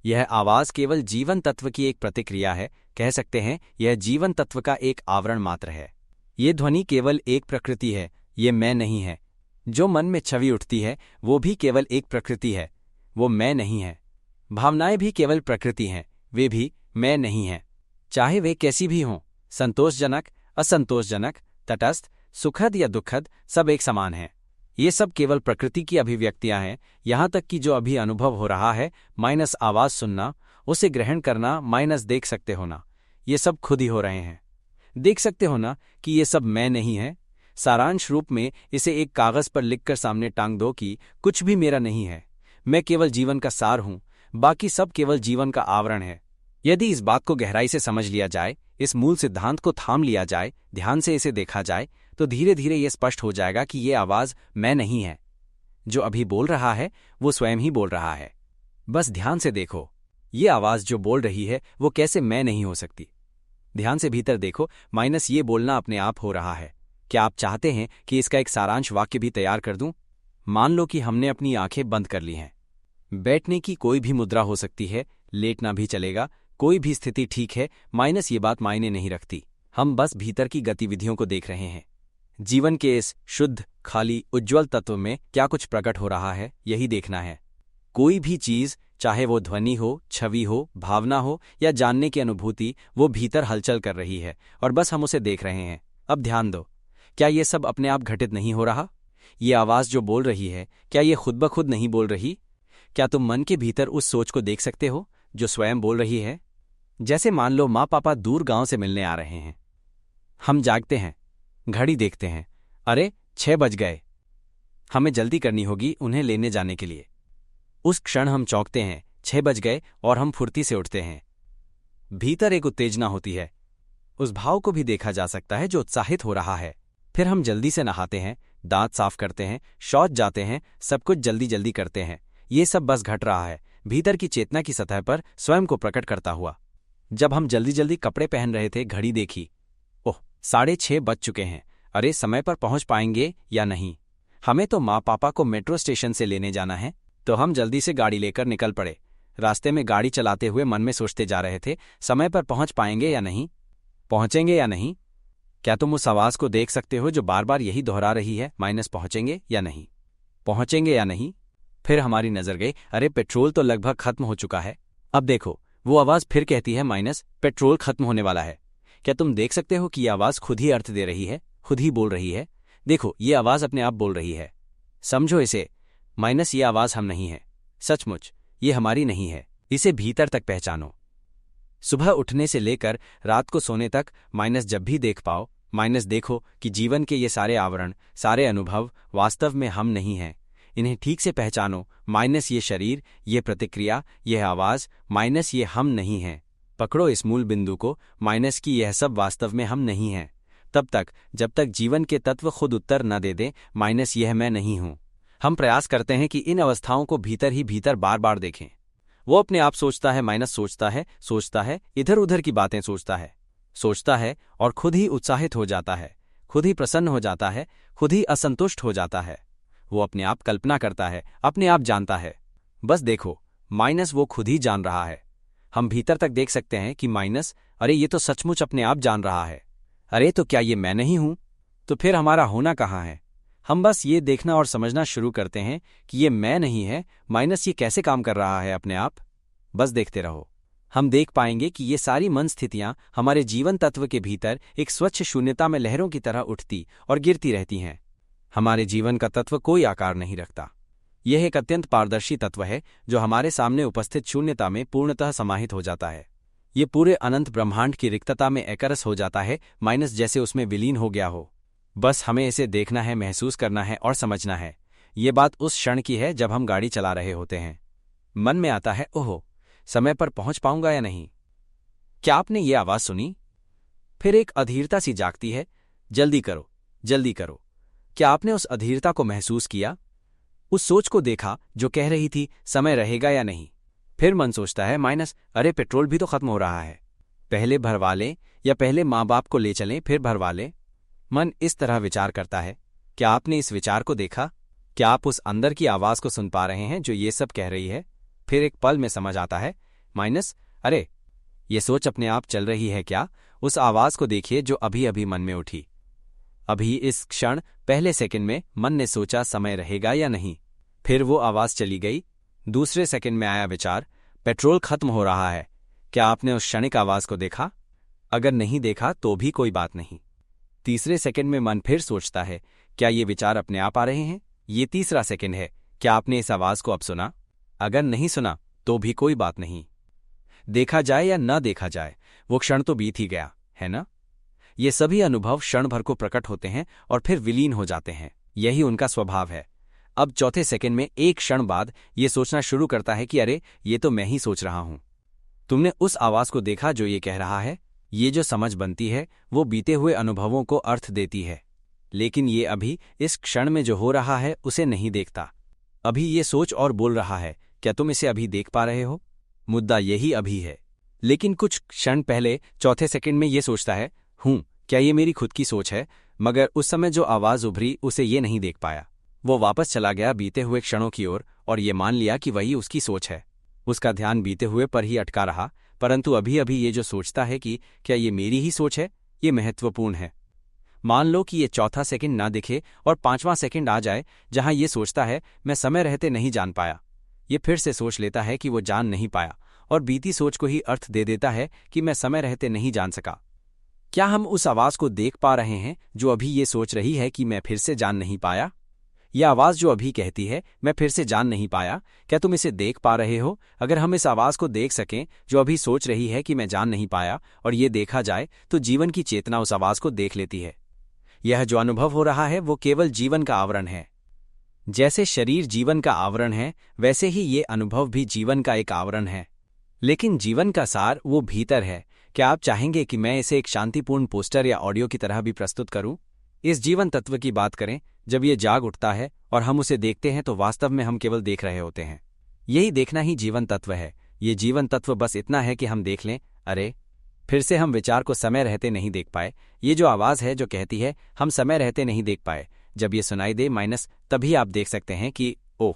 यह आवाज केवल जीवन तत्व की एक प्रतिक्रिया है, कह सकते हैं यह जीवन तत्व का एक आवरण मात्र है। ये ध्वनि केवल एक प्रकृति है, ये मैं नहीं है। जो मन में छवि उठती है वो भी केवल एक प्रकृति है, वो मैं नहीं है। भावनाएं भी केवल प्रकृति हैं, वे भी मैं नहीं हैं। चाहे वे कैसी भी हों, संतोषजनक, असंतोषजनक, तटस्थ, सुखद या दुखद, सब एक समान हैं। ये सब केवल प्रकृति की अभिव्यक्तियां हैं। यहाँ तक कि जो अभी अनुभव हो रहा है, माइनस आवाज सुनना, उसे ग्रहण करना, माइनस देख सकते होना, ये सब खुद ही हो रहे हैं। देख सकते होना कि ये सब मैं नहीं है। सारांश रूप में इसे एक कागज पर लिखकर सामने टांग दो कि कुछ भी मेरा नहीं है। मैं केवल जीवन का सार हूं, बाकी सब केवल जीवन का आवरण है। यदि इस बात को गहराई से समझ लिया जाए, इस मूल सिद्धांत को थाम लिया जाए, ध्यान से इसे देखा जाए, तो धीरे धीरे यह स्पष्ट हो जाएगा कि ये आवाज मैं नहीं है। जो अभी बोल रहा है वो स्वयं ही बोल रहा है। बस ध्यान से देखो, ये आवाज जो बोल रही है वो कैसे मैं नहीं हो सकती। ध्यान से भीतर देखो, माइनस ये बोलना अपने आप हो रहा है। क्या आप चाहते हैं कि इसका एक सारांश वाक्य भी तैयार कर दूं? मान लो कि हमने अपनी आंखें बंद कर ली हैं। बैठने की कोई भी मुद्रा हो सकती है, लेटना भी चलेगा, कोई भी स्थिति ठीक है, माइनस ये बात मायने नहीं रखती। हम बस भीतर की गतिविधियों को देख रहे हैं। जीवन के इस शुद्ध, खाली, उज्ज्वल तत्व में क्या कुछ प्रकट हो रहा है, यही देखना है। कोई भी चीज, चाहे वो ध्वनि हो, छवि हो, भावना हो या जानने की अनुभूति, वो भीतर हलचल कर रही है और बस हम उसे देख रहे हैं। अब ध्यान दो, क्या ये सब अपने आप घटित नहीं हो रहा? ये आवाज जो बोल रही है, क्या ये खुद ब खुद नहीं बोल रही? क्या तुम मन के भीतर उस सोच को देख सकते हो जो स्वयं बोल रही है? जैसे मान लो माँ पापा दूर गांव से मिलने आ रहे हैं। हम जागते हैं, घड़ी देखते हैं, अरे 6 बज गए, हमें जल्दी करनी होगी उन्हें लेने जाने के लिए। उस क्षण हम चौंकते हैं, 6 बज गए, और हम फुर्ती से उठते हैं। भीतर एक उत्तेजना होती है। उस भाव को भी देखा जा सकता है जो उत्साहित हो रहा है। फिर हम जल्दी से नहाते हैं, दांत साफ करते हैं, शौच जाते हैं, सब कुछ जल्दी जल्दी करते हैं। ये सब बस घट रहा है भीतर की चेतना की सतह पर स्वयं को प्रकट करता हुआ। जब हम जल्दी जल्दी कपड़े पहन रहे थे, घड़ी देखी, ओह 6:30 बज चुके हैं। अरे समय पर पहुंच पाएंगे या नहीं? हमें तो माँ पापा को मेट्रो स्टेशन से लेने जाना है। तो हम जल्दी से गाड़ी लेकर निकल पड़े। रास्ते में गाड़ी चलाते हुए मन में सोचते जा रहे थे, समय पर पहुंच पाएंगे या नहीं, पहुंचेंगे या नहीं। क्या तुम उस आवाज को देख सकते हो जो बार बार यही दोहरा रही है, पहुंचेंगे या नहीं, पहुंचेंगे या नहीं? फिर हमारी नजर गई, अरे पेट्रोल तो लगभग खत्म हो चुका है। अब देखो, वो आवाज फिर कहती है, पेट्रोल खत्म होने वाला है। क्या तुम देख सकते हो कि ये आवाज खुद ही अर्थ दे रही है, खुद ही बोल रही है? देखो, ये आवाज अपने आप बोल रही है। समझो इसे, ये आवाज हम नहीं है, सचमुच ये हमारी नहीं है। इसे भीतर तक पहचानो। सुबह उठने से लेकर रात को सोने तक, जब भी देख पाओ, देखो कि जीवन के ये सारे आवरण, सारे अनुभव वास्तव में हम नहीं हैं। इन्हें ठीक से पहचानो। ये शरीर, ये प्रतिक्रिया, यह आवाज, ये हम नहीं हैं। पकड़ो इस मूल बिंदु को, कि यह सब वास्तव में हम नहीं हैं। तब तक जब तक जीवन के तत्व खुद उत्तर न दे दें, यह मैं नहीं हूं। हम प्रयास करते हैं कि इन अवस्थाओं को भीतर ही भीतर बार बार देखें। वो अपने आप सोचता है, सोचता है, इधर उधर की बातें सोचता है और खुद ही उत्साहित हो जाता है, खुद ही प्रसन्न हो जाता है, खुद ही असंतुष्ट हो जाता है। वो अपने आप कल्पना करता है, अपने आप जानता है। बस देखो, वो खुद ही जान रहा है। हम भीतर तक देख सकते हैं कि अरे ये तो सचमुच अपने आप जान रहा है। अरे तो क्या ये मैं नहीं हूं? तो फिर हमारा होना कहाँ है? हम बस ये देखना और समझना शुरू करते हैं कि ये मैं नहीं है, ये कैसे काम कर रहा है अपने आप। बस देखते रहो। हम देख पाएंगे कि ये सारी मन स्थितियां हमारे जीवन तत्व के भीतर एक स्वच्छ शून्यता में लहरों की तरह उठती और गिरती रहती हैं। हमारे जीवन का तत्व कोई आकार नहीं रखता। यह एक अत्यंत पारदर्शी तत्व है जो हमारे सामने उपस्थित शून्यता में पूर्णतः समाहित हो जाता है। ये पूरे अनंत ब्रह्मांड की रिक्तता में एकरस हो जाता है, जैसे उसमें विलीन हो गया हो। बस हमें इसे देखना है, महसूस करना है और समझना है। ये बात उस क्षण की है जब हम गाड़ी चला रहे होते हैं। मन में आता है, ओहो समय पर पहुंच पाऊंगा या नहीं। क्या आपने ये आवाज सुनी? फिर एक अधीरता सी जागती है, जल्दी करो, जल्दी करो। क्या आपने उस अधीरता को महसूस किया? उस सोच को देखा जो कह रही थी, समय रहेगा या नहीं। फिर मन सोचता है, अरे पेट्रोल भी तो खत्म हो रहा है, पहले भरवा लें या पहले माँ बाप को ले चलें फिर भरवा लें। मन इस तरह विचार करता है। क्या आपने इस विचार को देखा? क्या आप उस अंदर की आवाज को सुन पा रहे हैं जो ये सब कह रही है? फिर एक पल में समझ आता है, अरे ये सोच अपने आप चल रही है क्या? उस आवाज को देखिए जो अभी अभी मन में उठी। अभी इस क्षण, पहले सेकंड में मन ने सोचा समय रहेगा या नहीं। फिर वो आवाज चली गई। दूसरे सेकंड में आया विचार, पेट्रोल खत्म हो रहा है। क्या आपने उस क्षणिक आवाज को देखा? अगर नहीं देखा तो भी कोई बात नहीं। तीसरे सेकंड में मन फिर सोचता है, क्या ये विचार अपने आप आ रहे हैं? ये तीसरा सेकंड है, क्या आपने इस आवाज को अब सुना? अगर नहीं सुना तो भी कोई बात नहीं। देखा जाए या न देखा जाए, वो क्षण तो बीत ही गया है ना। ये सभी अनुभव क्षण भर को प्रकट होते हैं और फिर विलीन हो जाते हैं। यही उनका स्वभाव है। अब चौथे सेकंड में, एक क्षण बाद, ये सोचना शुरू करता है कि अरे ये तो मैं ही सोच रहा हूं। तुमने उस आवाज को देखा जो ये कह रहा है? ये जो समझ बनती है वो बीते हुए अनुभवों को अर्थ देती है, लेकिन ये अभी इस क्षण में जो हो रहा है उसे नहीं देखता। अभी ये सोच और बोल रहा है, क्या तुम इसे अभी देख पा रहे हो? मुद्दा यही अभी है। लेकिन कुछ क्षण पहले चौथे सेकंड में ये सोचता है, क्या ये मेरी खुद की सोच है? मगर उस समय जो आवाज उभरी उसे ये नहीं देख पाया। वो वापस चला गया बीते हुए क्षणों की ओर और ये मान लिया कि वही उसकी सोच है। उसका ध्यान बीते हुए पर ही अटका रहा, परंतु अभी अभी ये जो सोचता है कि क्या ये मेरी ही सोच है, ये महत्वपूर्ण है। मान लो कि ये चौथा सेकंड ना दिखे और पांचवां सेकंड आ जाए जहां ये सोचता है, मैं समय रहते नहीं जान पाया। ये फिर से सोच लेता है कि वो जान नहीं पाया और बीती सोच को ही अर्थ दे देता है कि मैं समय रहते नहीं जान सका। क्या हम उस आवाज को देख पा रहे हैं जो अभी ये सोच रही है कि मैं फिर से जान नहीं पाया? यह आवाज जो अभी कहती है, मैं फिर से जान नहीं पाया, क्या तुम इसे देख पा रहे हो? अगर हम इस आवाज को देख सकें जो अभी सोच रही है कि मैं जान नहीं पाया, और ये देखा जाए, तो जीवन की चेतना उस आवाज को देख लेती है। यह जो अनुभव हो रहा है वो केवल जीवन का आवरण है। जैसे शरीर जीवन का आवरण है, वैसे ही ये अनुभव भी जीवन का एक आवरण है। लेकिन जीवन का सार वो भीतर है। क्या आप चाहेंगे कि मैं इसे एक शांतिपूर्ण पोस्टर या ऑडियो की तरह भी प्रस्तुत करूं? इस जीवन तत्व की बात करें, जब ये जाग उठता है और हम उसे देखते हैं तो वास्तव में हम केवल देख रहे होते हैं। यही देखना ही जीवन तत्व है। ये जीवन तत्व बस इतना है कि हम देख लें, अरे फिर से हम विचार को समय रहते नहीं देख पाए। ये जो आवाज़ है जो कहती है हम समय रहते नहीं देख पाए, जब ये सुनाई दे माइनस, तभी आप देख सकते हैं कि ओह,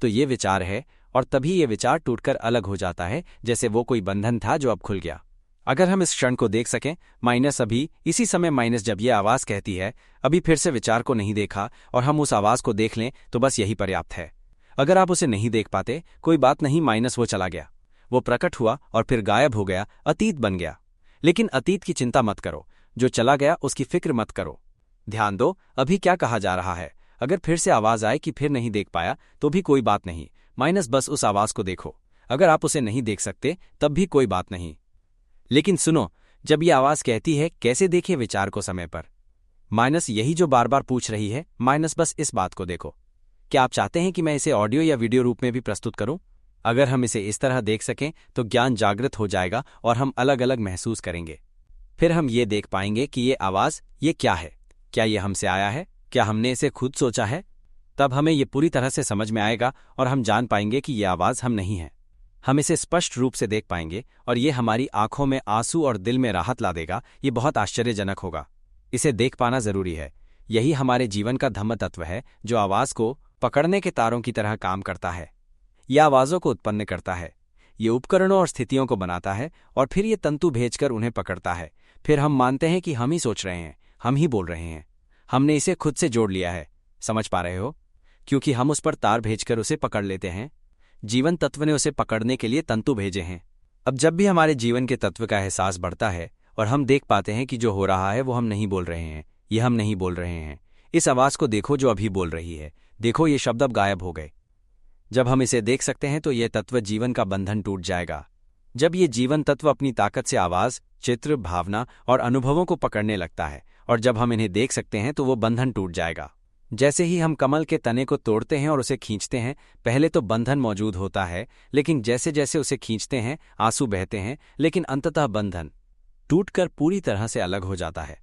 तो ये विचार है, और तभी ये विचार टूटकर अलग हो जाता है, जैसे वो कोई बंधन था जो अब खुल गया। अगर हम इस क्षण को देख सकें माइनस अभी इसी समय माइनस जब ये आवाज़ कहती है अभी फिर से विचार को नहीं देखा और हम उस आवाज़ को देख लें तो बस यही पर्याप्त है। अगर आप उसे नहीं देख पाते कोई बात नहीं, माइनस वो चला गया, वो प्रकट हुआ और फिर गायब हो गया, अतीत बन गया। लेकिन अतीत की चिंता मत करो, जो चला गया उसकी फिक्र मत करो। ध्यान दो अभी क्या कहा जा रहा है। अगर फिर से आवाज़ आए कि फिर नहीं देख पाया तो भी कोई बात नहीं, माइनस बस उस आवाज़ को देखो। अगर आप उसे नहीं देख सकते तब भी कोई बात नहीं। लेकिन सुनो, जब ये आवाज़ कहती है कैसे देखे विचार को समय पर, माइनस यही जो बार बार पूछ रही है, माइनस बस इस बात को देखो। क्या आप चाहते हैं कि मैं इसे ऑडियो या वीडियो रूप में भी प्रस्तुत करूं? अगर हम इसे इस तरह देख सकें तो ज्ञान जागृत हो जाएगा और हम अलग अलग महसूस करेंगे। फिर हम ये देख पाएंगे कि ये आवाज़ ये क्या है, क्या ये हमसे आया है, क्या हमने इसे खुद सोचा है? तब हमें ये पूरी तरह से समझ में आएगा और हम जान पाएंगे कि ये आवाज़ हम नहीं है। हम इसे स्पष्ट रूप से देख पाएंगे और ये हमारी आंखों में आंसू और दिल में राहत ला देगा। ये बहुत आश्चर्यजनक होगा। इसे देख पाना जरूरी है। यही हमारे जीवन का धम्म तत्व है जो आवाज़ को पकड़ने के तारों की तरह काम करता है। यह आवाज़ों को उत्पन्न करता है, ये उपकरणों और स्थितियों को बनाता है और फिर ये तंतु भेजकर उन्हें पकड़ता है। फिर हम मानते हैं कि हम ही सोच रहे हैं, हम ही बोल रहे हैं, हमने इसे खुद से जोड़ लिया है। समझ पा रहे हो? क्योंकि हम उस पर तार भेजकर उसे पकड़ लेते हैं। जीवन तत्व ने उसे पकड़ने के लिए तंतु भेजे हैं। अब जब भी हमारे जीवन के तत्व का एहसास बढ़ता है और हम देख पाते हैं कि जो हो रहा है वो हम नहीं बोल रहे हैं, ये हम नहीं बोल रहे हैं, इस आवाज़ को देखो जो अभी बोल रही है। देखो ये शब्द अब गायब हो गए। जब हम इसे देख सकते हैं तो यह तत्व जीवन का बंधन टूट जाएगा। जब ये जीवन तत्व अपनी ताकत से आवाज़, चित्र, भावना और अनुभवों को पकड़ने लगता है और जब हम इन्हें देख सकते हैं तो वो बंधन टूट जाएगा। जैसे ही हम कमल के तने को तोड़ते हैं और उसे खींचते हैं, पहले तो बंधन मौजूद होता है, लेकिन जैसे जैसे उसे खींचते हैं आंसू बहते हैं, लेकिन अंततः बंधन टूटकर पूरी तरह से अलग हो जाता है।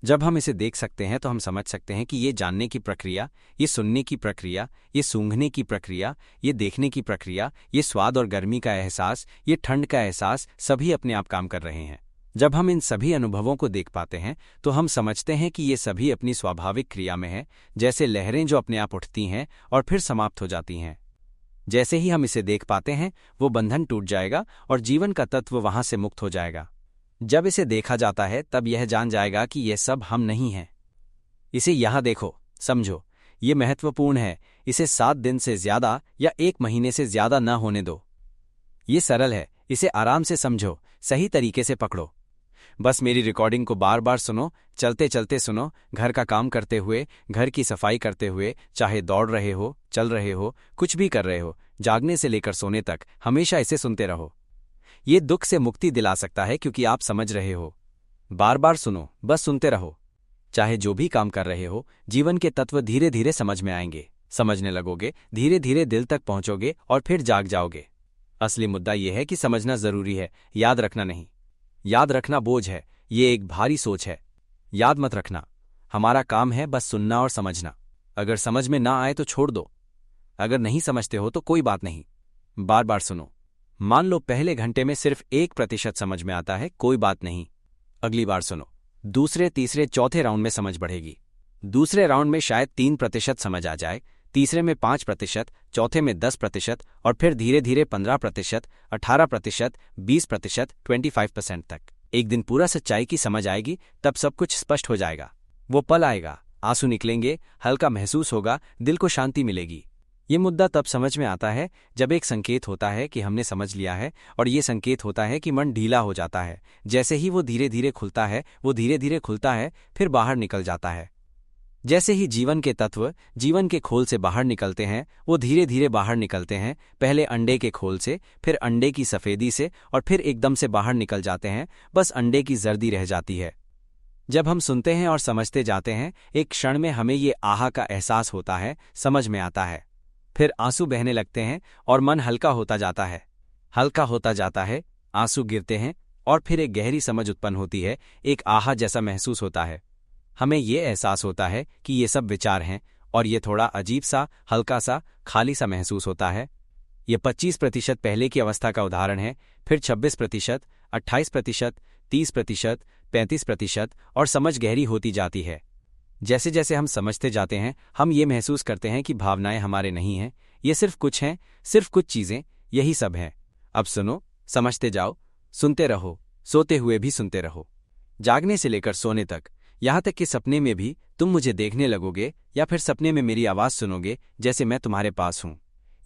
जब हम इसे देख सकते हैं तो हम समझ सकते हैं कि ये जानने की प्रक्रिया, ये सुनने की प्रक्रिया, ये सूंघने की प्रक्रिया, ये देखने की प्रक्रिया, ये स्वाद और गर्मी का एहसास, ये ठंड का एहसास सभी अपने आप काम कर रहे हैं। जब हम इन सभी अनुभवों को देख पाते हैं तो हम समझते हैं कि ये सभी अपनी स्वाभाविक क्रिया में हैं, जैसे लहरें जो अपने आप उठती हैं और फिर समाप्त हो जाती हैं। जैसे ही हम इसे देख पाते हैं वो बंधन टूट जाएगा और जीवन का तत्व वहां से मुक्त हो जाएगा। जब इसे देखा जाता है तब यह जान जाएगा कि यह सब हम नहीं हैं। इसे यहाँ देखो, समझो, ये महत्वपूर्ण है। इसे 7 दिन से ज्यादा या 1 महीने से ज्यादा न होने दो। ये सरल है, इसे आराम से समझो, सही तरीके से पकड़ो। बस मेरी रिकॉर्डिंग को बार बार सुनो, चलते चलते सुनो, घर का काम करते हुए, घर की सफाई करते हुए, चाहे दौड़ रहे हो, चल रहे हो, कुछ भी कर रहे हो, जागने से लेकर सोने तक हमेशा इसे सुनते रहो। ये दुख से मुक्ति दिला सकता है क्योंकि आप समझ रहे हो। बार बार सुनो, बस सुनते रहो। चाहे जो भी काम कर रहे हो, जीवन के तत्व धीरे धीरे समझ में आएंगे। समझने लगोगे, धीरे धीरे दिल तक पहुंचोगे और फिर जाग जाओगे। असली मुद्दा यह है कि समझना जरूरी है, याद रखना नहीं। याद रखना बोझ है, ये एक भारी सोच है। याद मत रखना, हमारा काम है बस सुनना और समझना। अगर समझ में ना आए तो छोड़ दो, अगर नहीं समझते हो तो कोई बात नहीं, बार बार सुनो। मान लो पहले घंटे में सिर्फ 1% समझ में आता है, कोई बात नहीं, अगली बार सुनो, दूसरे, तीसरे, चौथे राउंड में समझ बढ़ेगी। दूसरे राउंड में शायद 3% समझ आ जाए, तीसरे में 5%, चौथे में 10% और फिर धीरे धीरे 15%, 18%, 20%, 25% तक। एक दिन पूरा सच्चाई की समझ आएगी, तब सब कुछ स्पष्ट हो जाएगा। वो पल आएगा, आंसू निकलेंगे, हल्का महसूस होगा, दिल को शांति मिलेगी। ये मुद्दा तब समझ में आता है जब एक संकेत होता है कि हमने समझ लिया है, और ये संकेत होता है कि मन ढीला हो जाता है। जैसे ही वो धीरे धीरे खुलता है, वो धीरे धीरे खुलता है, फिर बाहर निकल जाता है। जैसे ही जीवन के तत्व जीवन के खोल से बाहर निकलते हैं, वो धीरे धीरे बाहर निकलते हैं, पहले अंडे के खोल से, फिर अंडे की सफेदी से, और फिर एकदम से बाहर निकल जाते हैं, बस अंडे की जर्दी रह जाती है। जब हम सुनते हैं और समझते जाते हैं, एक क्षण में हमें ये आहा का एहसास होता है, समझ में आता है। फिर आंसू बहने लगते हैं और मन हल्का होता जाता है, हल्का होता जाता है, आंसू गिरते हैं और फिर एक गहरी समझ उत्पन्न होती है, एक आहा जैसा महसूस होता है। हमें ये एहसास होता है कि ये सब विचार हैं और ये थोड़ा अजीब सा, हल्का सा, खाली सा महसूस होता है। ये 25% पहले की अवस्था का उदाहरण है, फिर 26%, 28%, 30%, 35% और समझ गहरी होती जाती है। जैसे जैसे हम समझते जाते हैं, हम ये महसूस करते हैं कि भावनाएं हमारे नहीं हैं, ये सिर्फ कुछ हैं, सिर्फ कुछ चीजें, यही सब हैं। अब सुनो, समझते जाओ, सुनते रहो, सोते हुए भी सुनते रहो, जागने से लेकर सोने तक, यहां तक कि सपने में भी तुम मुझे देखने लगोगे या फिर सपने में मेरी आवाज सुनोगे जैसे मैं तुम्हारे पास हूं,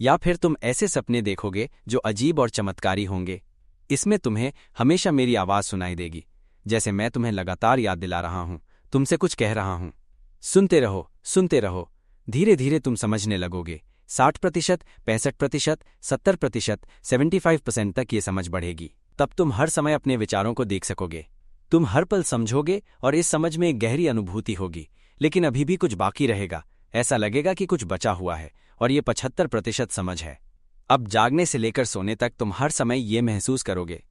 या फिर तुम ऐसे सपने देखोगे जो अजीब और चमत्कारी होंगे। इसमें तुम्हें हमेशा मेरी आवाज सुनाई देगी, जैसे मैं तुम्हें लगातार याद दिला रहा हूं, तुमसे कुछ कह रहा हूं। सुनते रहो, सुनते रहो, धीरे धीरे तुम समझने लगोगे। 60%, 65%, 70%, 75% तक ये समझ बढ़ेगी। तब तुम हर समय अपने विचारों को देख सकोगे, तुम हर पल समझोगे और इस समझ में एक गहरी अनुभूति होगी। लेकिन अभी भी कुछ बाकी रहेगा, ऐसा लगेगा कि कुछ बचा हुआ है, और ये 75% समझ है। अब जागने से लेकर सोने तक तुम हर समय ये महसूस करोगे,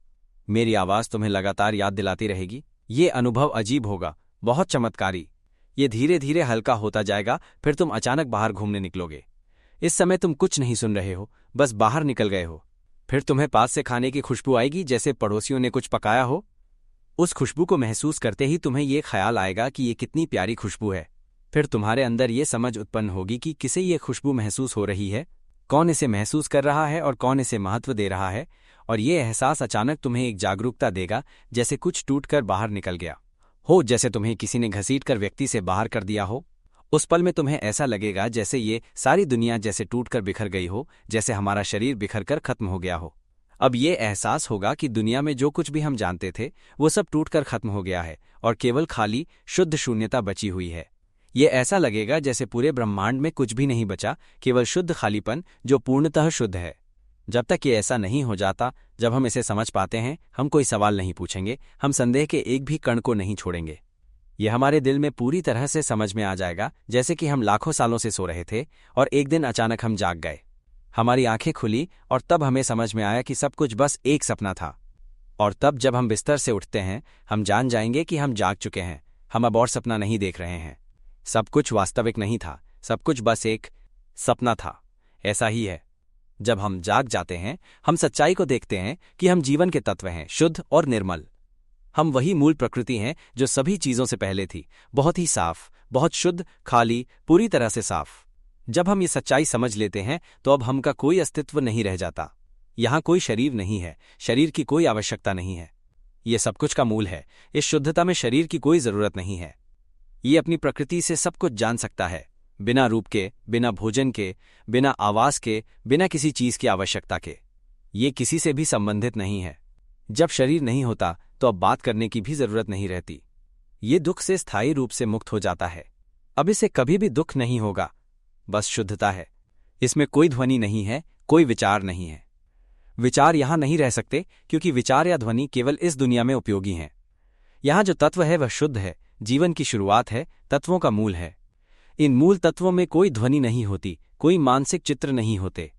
मेरी आवाज तुम्हें लगातार याद दिलाती रहेगी। ये अनुभव अजीब होगा, बहुत चमत्कारी। ये धीरे धीरे हल्का होता जाएगा, फिर तुम अचानक बाहर घूमने निकलोगे। इस समय तुम कुछ नहीं सुन रहे हो, बस बाहर निकल गए हो। फिर तुम्हें पास से खाने की खुशबू आएगी, जैसे पड़ोसियों ने कुछ पकाया हो। उस खुशबू को महसूस करते ही तुम्हें ये ख्याल आएगा कि ये कितनी प्यारी खुशबू है। फिर तुम्हारे अंदर ये समझ उत्पन्न होगी कि किसे ये खुशबू महसूस हो रही है, कौन इसे महसूस कर रहा है और कौन इसे महत्व दे रहा है। और ये एहसास अचानक तुम्हें एक जागरूकता देगा, जैसे कुछ टूटकर बाहर निकल गया हो, जैसे तुम्हें किसी ने घसीटकर व्यक्ति से बाहर कर दिया हो। उस पल में तुम्हें ऐसा लगेगा जैसे ये सारी दुनिया जैसे टूटकर बिखर गई हो, जैसे हमारा शरीर बिखरकर खत्म हो गया हो। अब ये एहसास होगा कि दुनिया में जो कुछ भी हम जानते थे वो सब टूटकर खत्म हो गया है और केवल खाली शुद्ध शून्यता बची हुई है। ये ऐसा लगेगा जैसे पूरे ब्रह्मांड में कुछ भी नहीं बचा, केवल शुद्ध खालीपन जो पूर्णतः शुद्ध है। जब तक ये ऐसा नहीं हो जाता, जब हम इसे समझ पाते हैं, हम कोई सवाल नहीं पूछेंगे, हम संदेह के एक भी कण को नहीं छोड़ेंगे। यह हमारे दिल में पूरी तरह से समझ में आ जाएगा, जैसे कि हम लाखों सालों से सो रहे थे और एक दिन अचानक हम जाग गए। हमारी आंखें खुली और तब हमें समझ में आया कि सब कुछ बस एक सपना था। और तब जब हम बिस्तर से उठते हैं, हम जान जाएंगे कि हम जाग चुके हैं, हम अब और सपना नहीं देख रहे हैं। सब कुछ वास्तविक नहीं था, सब कुछ बस एक सपना था। ऐसा ही है, जब हम जाग जाते हैं, हम सच्चाई को देखते हैं कि हम जीवन के तत्व हैं, शुद्ध और निर्मल। हम वही मूल प्रकृति हैं जो सभी चीजों से पहले थी, बहुत ही साफ, बहुत शुद्ध, खाली, पूरी तरह से साफ। जब हम ये सच्चाई समझ लेते हैं तो अब हमका कोई अस्तित्व नहीं रह जाता। यहाँ कोई शरीर नहीं है, शरीर की कोई आवश्यकता नहीं है। ये सब कुछ का मूल है। इस शुद्धता में शरीर की कोई जरूरत नहीं है। ये अपनी प्रकृति से सब कुछ जान सकता है, बिना रूप के, बिना भोजन के, बिना आवास के, बिना किसी चीज की आवश्यकता के। ये किसी से भी संबंधित नहीं है। जब शरीर नहीं होता तो अब बात करने की भी जरूरत नहीं रहती। ये दुख से स्थायी रूप से मुक्त हो जाता है। अब इसे कभी भी दुख नहीं होगा, बस शुद्धता है। इसमें कोई ध्वनि नहीं है, कोई विचार नहीं है। विचार यहां नहीं रह सकते, क्योंकि विचार या ध्वनि केवल इस दुनिया में उपयोगी हैं। यहां जो तत्व है वह शुद्ध है, जीवन की शुरुआत है, तत्वों का मूल है। इन मूल तत्वों में कोई ध्वनि नहीं होती, कोई मानसिक चित्र नहीं होते।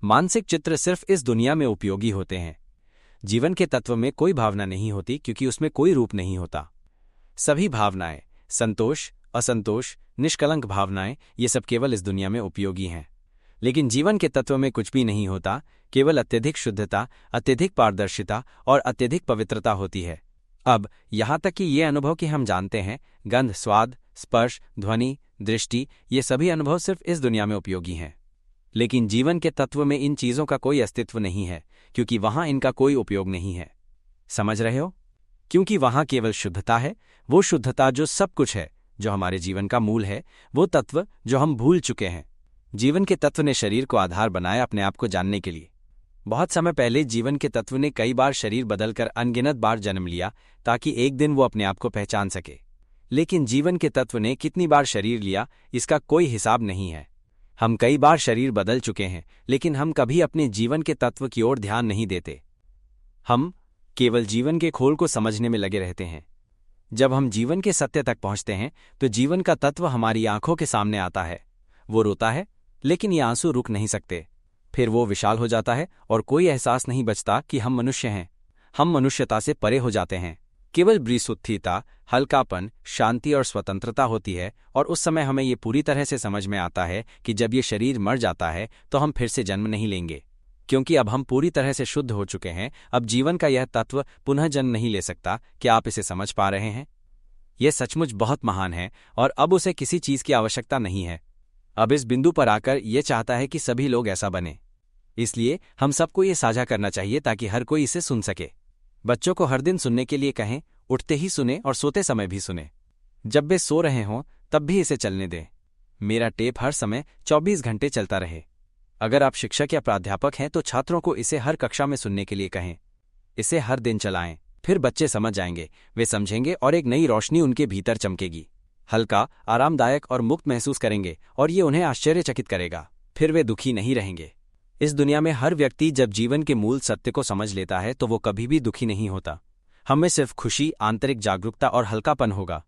मानसिक चित्र सिर्फ इस दुनिया में उपयोगी होते हैं। जीवन के तत्व में कोई भावना नहीं होती, क्योंकि उसमें कोई रूप नहीं होता। सभी भावनाएं, संतोष, असंतोष, निष्कलंक भावनाएं, ये सब केवल इस दुनिया में उपयोगी हैं। लेकिन जीवन के तत्व में कुछ भी नहीं होता, केवल अत्यधिक शुद्धता, अत्यधिक पारदर्शिता और अत्यधिक पवित्रता होती है। अब यहां तक कि ये अनुभव कि हम जानते हैं, गंध, स्वाद, स्पर्श, ध्वनि, दृष्टि, ये सभी अनुभव सिर्फ इस दुनिया में उपयोगी हैं। लेकिन जीवन के तत्व में इन चीजों का कोई अस्तित्व नहीं है, क्योंकि वहां इनका कोई उपयोग नहीं है। समझ रहे हो? क्योंकि वहां केवल शुद्धता है, वो शुद्धता जो सब कुछ है, जो हमारे जीवन का मूल है, वो तत्व जो हम भूल चुके हैं। जीवन के तत्व ने शरीर को आधार बनाया अपने आप को जानने के लिए। बहुत समय पहले जीवन के तत्व ने कई बार शरीर बदलकर अनगिनत बार जन्म लिया, ताकि एक दिन वो अपने आप को पहचान सके। लेकिन जीवन के तत्व ने कितनी बार शरीर लिया, इसका कोई हिसाब नहीं है। हम कई बार शरीर बदल चुके हैं, लेकिन हम कभी अपने जीवन के तत्व की ओर ध्यान नहीं देते। हम केवल जीवन के खोल को समझने में लगे रहते हैं। जब हम जीवन के सत्य तक पहुंचते हैं तो जीवन का तत्व हमारी आंखों के सामने आता है। वो रोता है, लेकिन ये आंसू रुक नहीं सकते। फिर वो विशाल हो जाता है और कोई एहसास नहीं बचता कि हम मनुष्य हैं। हम मनुष्यता से परे हो जाते हैं। केवल ब्रीसुत्थिता, हल्कापन, शांति और स्वतंत्रता होती है। और उस समय हमें ये पूरी तरह से समझ में आता है कि जब ये शरीर मर जाता है तो हम फिर से जन्म नहीं लेंगे, क्योंकि अब हम पूरी तरह से शुद्ध हो चुके हैं। अब जीवन का यह तत्व पुनः जन्म नहीं ले सकता। क्या आप इसे समझ पा रहे हैं? यह सचमुच बहुत महान है और अब उसे किसी चीज की आवश्यकता नहीं है। अब इस बिंदु पर आकर यह चाहता है कि सभी लोग ऐसा बने। इसलिए हम सबको ये साझा करना चाहिए ताकि हर कोई इसे सुन सके। बच्चों को हर दिन सुनने के लिए कहें, उठते ही सुने और सोते समय भी सुने। जब वे सो रहे हों तब भी इसे चलने दें। मेरा टेप हर समय 24 घंटे चलता रहे। अगर आप शिक्षक या प्राध्यापक हैं तो छात्रों को इसे हर कक्षा में सुनने के लिए कहें। इसे हर दिन चलाएं, फिर बच्चे समझ जाएंगे, वे समझेंगे और एक नई रोशनी उनके भीतर चमकेगी। हल्का, आरामदायक और मुक्त महसूस करेंगे और ये उन्हें आश्चर्यचकित करेगा। फिर वे दुखी नहीं रहेंगे। इस दुनिया में हर व्यक्ति जब जीवन के मूल सत्य को समझ लेता है तो वो कभी भी दुखी नहीं होता। हमें सिर्फ खुशी, आंतरिक जागरूकता और हल्कापन होगा।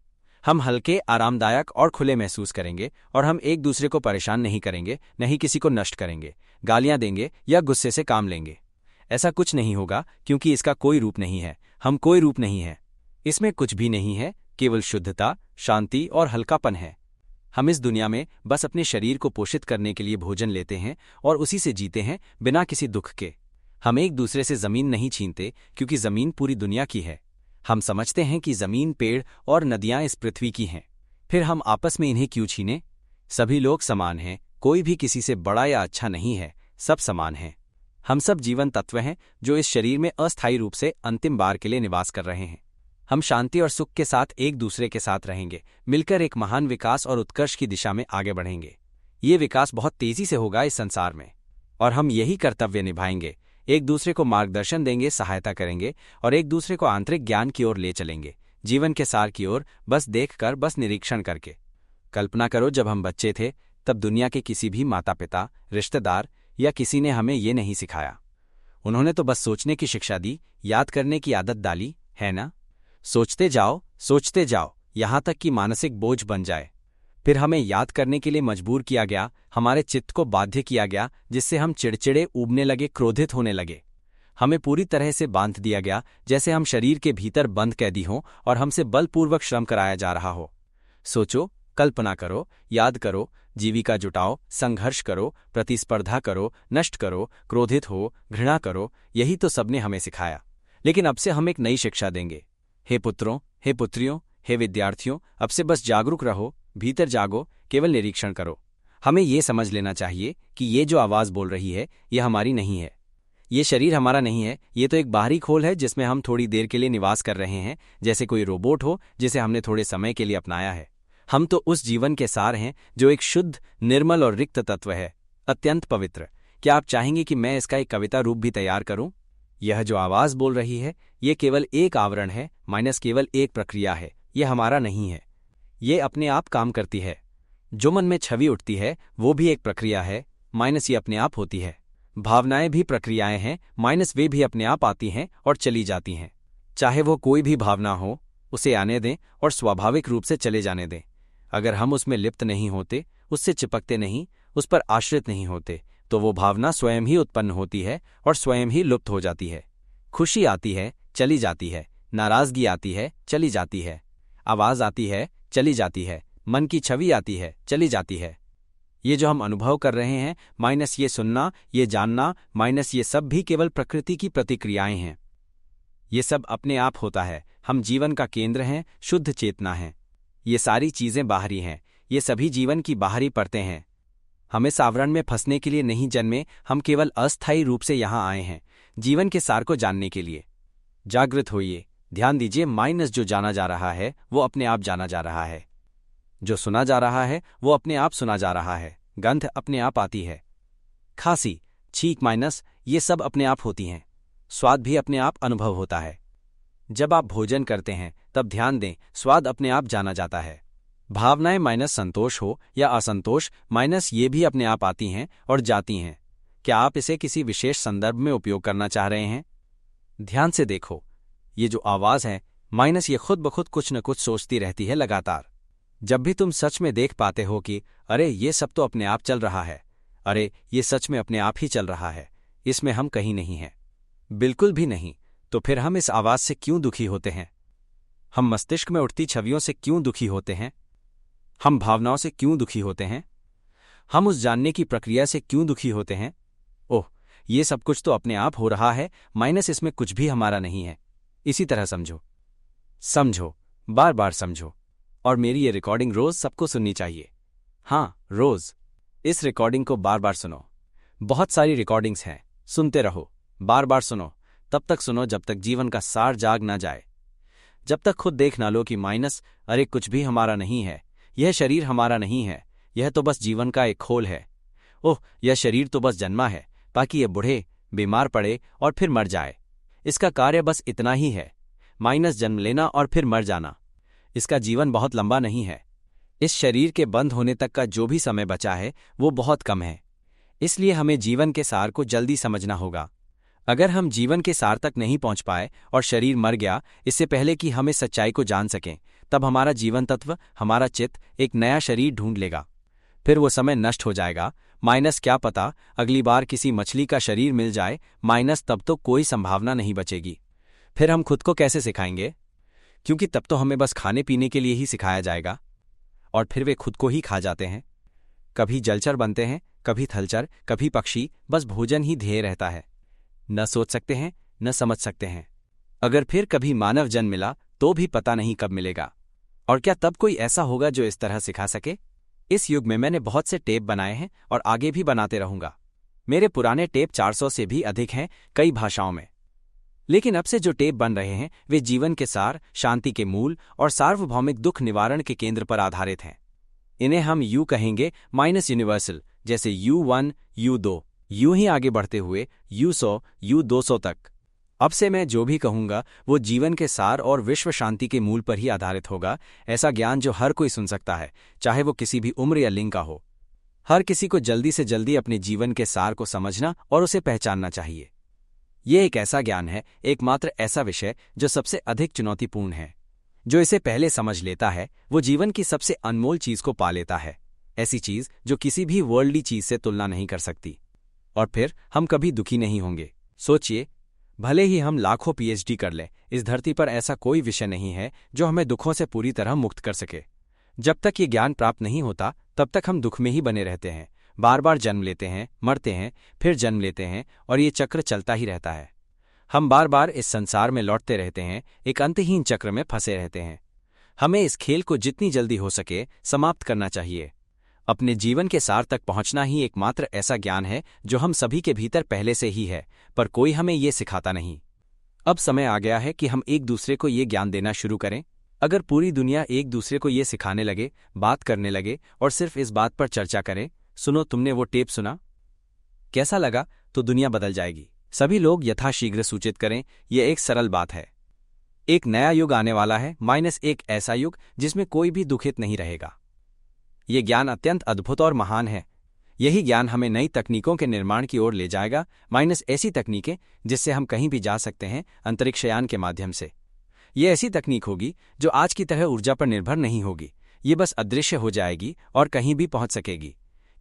हम हल्के, आरामदायक और खुले महसूस करेंगे और हम एक दूसरे को परेशान नहीं करेंगे, नहीं किसी को नष्ट करेंगे, गालियां देंगे या गुस्से से काम लेंगे। ऐसा कुछ नहीं होगा क्योंकि इसका कोई रूप नहीं है। हम कोई रूप नहीं है। इसमें कुछ भी नहीं है, केवल शुद्धता, शांति और हल्कापन है। हम इस दुनिया में बस अपने शरीर को पोषित करने के लिए भोजन लेते हैं और उसी से जीते हैं, बिना किसी दुख के। हम एक दूसरे से जमीन नहीं छीनते क्योंकि जमीन पूरी दुनिया की है। हम समझते हैं कि जमीन, पेड़ और नदियां इस पृथ्वी की हैं। फिर हम आपस में इन्हें क्यों छीनें? सभी लोग समान हैं, कोई भी किसी से बड़ा या अच्छा नहीं है, सब समान हैं। हम सब जीवन तत्व हैं जो इस शरीर में अस्थायी रूप से अंतिम बार के लिए निवास कर रहे हैं। हम शांति और सुख के साथ एक दूसरे के साथ रहेंगे, मिलकर एक महान विकास और उत्कर्ष की दिशा में आगे बढ़ेंगे। ये विकास बहुत तेजी से होगा इस संसार में, और हम यही कर्तव्य निभाएंगे। एक दूसरे को मार्गदर्शन देंगे, सहायता करेंगे और एक दूसरे को आंतरिक ज्ञान की ओर ले चलेंगे, जीवन के सार की ओर, बस देखकर, बस निरीक्षण करके। कल्पना करो, जब हम बच्चे थे तब दुनिया के किसी भी माता पिता, रिश्तेदार या किसी ने हमें ये नहीं सिखाया। उन्होंने तो बस सोचने की शिक्षा दी, याद करने की आदत डाली, है ना? सोचते जाओ यहां तक कि मानसिक बोझ बन जाए। फिर हमें याद करने के लिए मजबूर किया गया, हमारे चित्त को बाध्य किया गया, जिससे हम चिड़चिड़े, ऊबने लगे, क्रोधित होने लगे। हमें पूरी तरह से बांध दिया गया, जैसे हम शरीर के भीतर बंद कैदी हों और हमसे बलपूर्वक श्रम कराया जा रहा हो। सोचो, कल्पना करो, याद करो, जीविका जुटाओ, संघर्ष करो, प्रतिस्पर्धा करो, नष्ट करो, क्रोधित हो, घृणा करो। यही तो सबने हमें सिखाया। लेकिन अब से हम एक नई शिक्षा देंगे। हे पुत्रों, हे पुत्रियों, हे विद्यार्थियों, अब से बस जागरूक रहो, भीतर जागो, केवल निरीक्षण करो। हमें ये समझ लेना चाहिए कि ये जो आवाज़ बोल रही है ये हमारी नहीं है। ये शरीर हमारा नहीं है। ये तो एक बाहरी खोल है जिसमें हम थोड़ी देर के लिए निवास कर रहे हैं, जैसे कोई रोबोट हो जिसे हमने थोड़े समय के लिए अपनाया है। हम तो उस जीवन के सार हैं जो एक शुद्ध, निर्मल और रिक्त तत्व है, अत्यंत पवित्र। क्या आप चाहेंगे कि मैं इसका एक कविता रूप भी तैयार करूं? यह जो आवाज़ बोल रही है ये केवल एक आवरण है, माइनस केवल एक प्रक्रिया है। ये हमारा नहीं है। ये अपने आप काम करती है। जो मन में छवि उठती है वो भी एक प्रक्रिया है, माइनस ये अपने आप होती है। भावनाएं भी प्रक्रियाएं हैं, माइनस वे भी अपने आप आती हैं और चली जाती हैं। चाहे वो कोई भी भावना हो, उसे आने दें और स्वाभाविक रूप से चले जाने दें। अगर हम उसमें लिप्त नहीं होते, उससे चिपकते नहीं, उस पर आश्रित नहीं होते, तो वो भावना स्वयं ही उत्पन्न होती है और स्वयं ही लुप्त हो जाती है। खुशी आती है, चली जाती है, नाराजगी आती है, चली जाती है, आवाज आती है, चली जाती है, मन की छवि आती है, चली जाती है। ये जो हम अनुभव कर रहे हैं, माइनस ये सुनना, ये जानना, माइनस ये सब भी केवल प्रकृति की प्रतिक्रियाएं हैं। ये सब अपने आप होता है। हम जीवन का केंद्र हैं, शुद्ध चेतना हैं। ये सारी चीजें बाहरी हैं, ये सभी जीवन की बाहरी परतें हैं। हम इस आवरण में फंसने के लिए नहीं जन्मे, हम केवल अस्थायी रूप से यहाँ आए हैं, जीवन के सार को जानने के लिए। जागृत होइए, ध्यान दीजिए, माइनस जो जाना जा रहा है वो अपने आप जाना जा रहा है। जो सुना जा रहा है वो अपने आप सुना जा रहा है। गंध अपने आप आती है। खांसी, छींक, माइनस ये सब अपने आप होती हैं। स्वाद भी अपने आप अनुभव होता है। जब आप भोजन करते हैं तब ध्यान दें, स्वाद अपने आप जाना जाता है। भावनाएं माइनस संतोष हो या असंतोष, माइनस ये भी अपने आप आती हैं और जाती हैं। क्या आप इसे किसी विशेष संदर्भ में उपयोग करना चाह रहे हैं? ध्यान से देखो, ये जो आवाज है, माइनस ये खुद ब खुद कुछ न कुछ सोचती रहती है लगातार। जब भी तुम सच में देख पाते हो कि अरे ये सब तो अपने आप चल रहा है, अरे ये सच में अपने आप ही चल रहा है, इसमें हम कहीं नहीं हैं, बिल्कुल भी नहीं, तो फिर हम इस आवाज से क्यों दुखी होते हैं? हम मस्तिष्क में उठती छवियों से क्यों दुखी होते हैं? हम भावनाओं से क्यों दुखी होते हैं? हम उस जानने की प्रक्रिया से क्यों दुखी होते हैं? ओह, ये सब कुछ तो अपने आप हो रहा है, माइनस इसमें कुछ भी हमारा नहीं है। इसी तरह समझो, बार बार समझो। और मेरी ये रिकॉर्डिंग रोज सबको सुननी चाहिए। हाँ, रोज इस रिकॉर्डिंग को बार बार सुनो। बहुत सारी रिकॉर्डिंग्स हैं, सुनते रहो, बार बार सुनो। तब तक सुनो जब तक जीवन का सार जाग ना जाए, जब तक खुद देख ना लो कि माइनस अरे कुछ भी हमारा नहीं है, यह शरीर हमारा नहीं है, यह तो बस जीवन का एक खोल है। ओह, यह शरीर तो बस जन्मा है ताकि यह बूढ़े, बीमार पड़े और फिर मर जाए। इसका कार्य बस इतना ही है, माइनस जन्म लेना और फिर मर जाना। इसका जीवन बहुत लंबा नहीं है। इस शरीर के बंद होने तक का जो भी समय बचा है वो बहुत कम है। इसलिए हमें जीवन के सार को जल्दी समझना होगा। अगर हम जीवन के सार तक नहीं पहुंच पाए और शरीर मर गया इससे पहले कि हम इस सच्चाई को जान सकें, तब हमारा जीवन तत्व, हमारा चित्त एक नया शरीर ढूंढ लेगा। फिर वो समय नष्ट हो जाएगा। माइनस क्या पता अगली बार किसी मछली का शरीर मिल जाए, माइनस तब तो कोई संभावना नहीं बचेगी। फिर हम खुद को कैसे सिखाएंगे? क्योंकि तब तो हमें बस खाने पीने के लिए ही सिखाया जाएगा, और फिर वे खुद को ही खा जाते हैं। कभी जलचर बनते हैं, कभी थलचर, कभी पक्षी, बस भोजन ही ध्येय रहता है। न सोच सकते हैं, न समझ सकते हैं। अगर फिर कभी मानव जन्म मिला तो भी पता नहीं कब मिलेगा। और क्या तब कोई ऐसा होगा जो इस तरह सिखा सके? इस युग में मैंने बहुत से टेप बनाए हैं और आगे भी बनाते रहूंगा। मेरे पुराने टेप 400 से भी अधिक हैं कई भाषाओं में। लेकिन अब से जो टेप बन रहे हैं वे जीवन के सार, शांति के मूल और सार्वभौमिक दुख निवारण के केंद्र पर आधारित हैं। इन्हें हम यू कहेंगे, माइनस यूनिवर्सल, जैसे U1, U2, यूं ही आगे बढ़ते हुए U100, U200 तक। अब से मैं जो भी कहूंगा वो जीवन के सार और विश्व शांति के मूल पर ही आधारित होगा। ऐसा ज्ञान जो हर कोई सुन सकता है, चाहे वो किसी भी उम्र या लिंग का हो। हर किसी को जल्दी से जल्दी अपने जीवन के सार को समझना और उसे पहचानना चाहिए। ये एक ऐसा ज्ञान है, एकमात्र ऐसा विषय जो सबसे अधिक चुनौतीपूर्ण है। जो इसे पहले समझ लेता है वो जीवन की सबसे अनमोल चीज को पा लेता है, ऐसी चीज जो किसी भी वर्ल्डली चीज से तुलना नहीं कर सकती। और फिर हम कभी दुखी नहीं होंगे। सोचिए, भले ही हम लाखों PhD कर लें, इस धरती पर ऐसा कोई विषय नहीं है जो हमें दुखों से पूरी तरह मुक्त कर सके। जब तक ये ज्ञान प्राप्त नहीं होता तब तक हम दुख में ही बने रहते हैं। बार बार जन्म लेते हैं, मरते हैं, फिर जन्म लेते हैं और ये चक्र चलता ही रहता है। हम बार बार इस संसार में लौटते रहते हैं, एक अंतहीन चक्र में फंसे रहते हैं। हमें इस खेल को जितनी जल्दी हो सके समाप्त करना चाहिए। अपने जीवन के सार तक पहुंचना ही एकमात्र ऐसा ज्ञान है जो हम सभी के भीतर पहले से ही है, पर कोई हमें ये सिखाता नहीं। अब समय आ गया है कि हम एक दूसरे को ये ज्ञान देना शुरू करें। अगर पूरी दुनिया एक दूसरे को ये सिखाने लगे, बात करने लगे और सिर्फ इस बात पर चर्चा करें, सुनो तुमने वो टेप सुना, कैसा लगा, तो दुनिया बदल जाएगी। सभी लोग यथाशीघ्र सूचित करें, यह एक सरल बात है। एक नया युग आने वाला है, माइनस एक ऐसा युग जिसमें कोई भी दुखित नहीं रहेगा। ये ज्ञान अत्यंत अद्भुत और महान है। यही ज्ञान हमें नई तकनीकों के निर्माण की ओर ले जाएगा, माइनस ऐसी तकनीकें जिससे हम कहीं भी जा सकते हैं, अंतरिक्षयान के माध्यम से। ये ऐसी तकनीक होगी जो आज की तरह ऊर्जा पर निर्भर नहीं होगी। ये बस अदृश्य हो जाएगी और कहीं भी पहुंच सकेगी,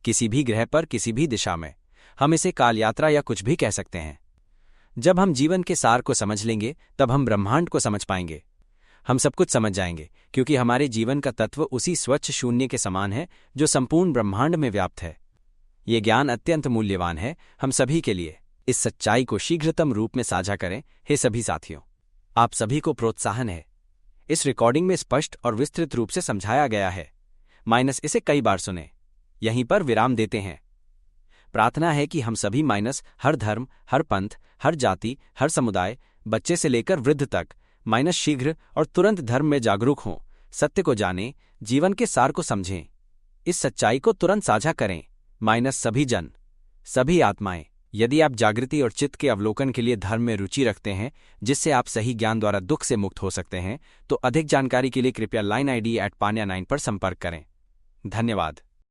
किसी भी ग्रह पर, किसी भी दिशा में। हम इसे काल यात्रा या कुछ भी कह सकते हैं। जब हम जीवन के सार को समझ लेंगे तब हम ब्रह्मांड को समझ पाएंगे। हम सब कुछ समझ जाएंगे, क्योंकि हमारे जीवन का तत्व उसी स्वच्छ शून्य के समान है जो संपूर्ण ब्रह्मांड में व्याप्त है। ये ज्ञान अत्यंत मूल्यवान है हम सभी के लिए। इस सच्चाई को शीघ्रतम रूप में साझा करें। हे सभी साथियों, आप सभी को प्रोत्साहन है। इस रिकॉर्डिंग में स्पष्ट और विस्तृत रूप से समझाया गया है, माइनस इसे कई बार सुने। यहीं पर विराम देते हैं। प्रार्थना है कि हम सभी माइनस हर धर्म, हर पंथ, हर जाति, हर समुदाय, बच्चे से लेकर वृद्ध तक, माइनस शीघ्र और तुरंत धर्म में जागरूक हों, सत्य को जानें, जीवन के सार को समझें, इस सच्चाई को तुरंत साझा करें। माइनस सभी जन, सभी आत्माएं। यदि आप जागृति और चित्त के अवलोकन के लिए धर्म में रुचि रखते हैं जिससे आप सही ज्ञान द्वारा दुख से मुक्त हो सकते हैं, तो अधिक जानकारी के लिए कृपया लाइन ID @panya9 पर संपर्क करें। धन्यवाद।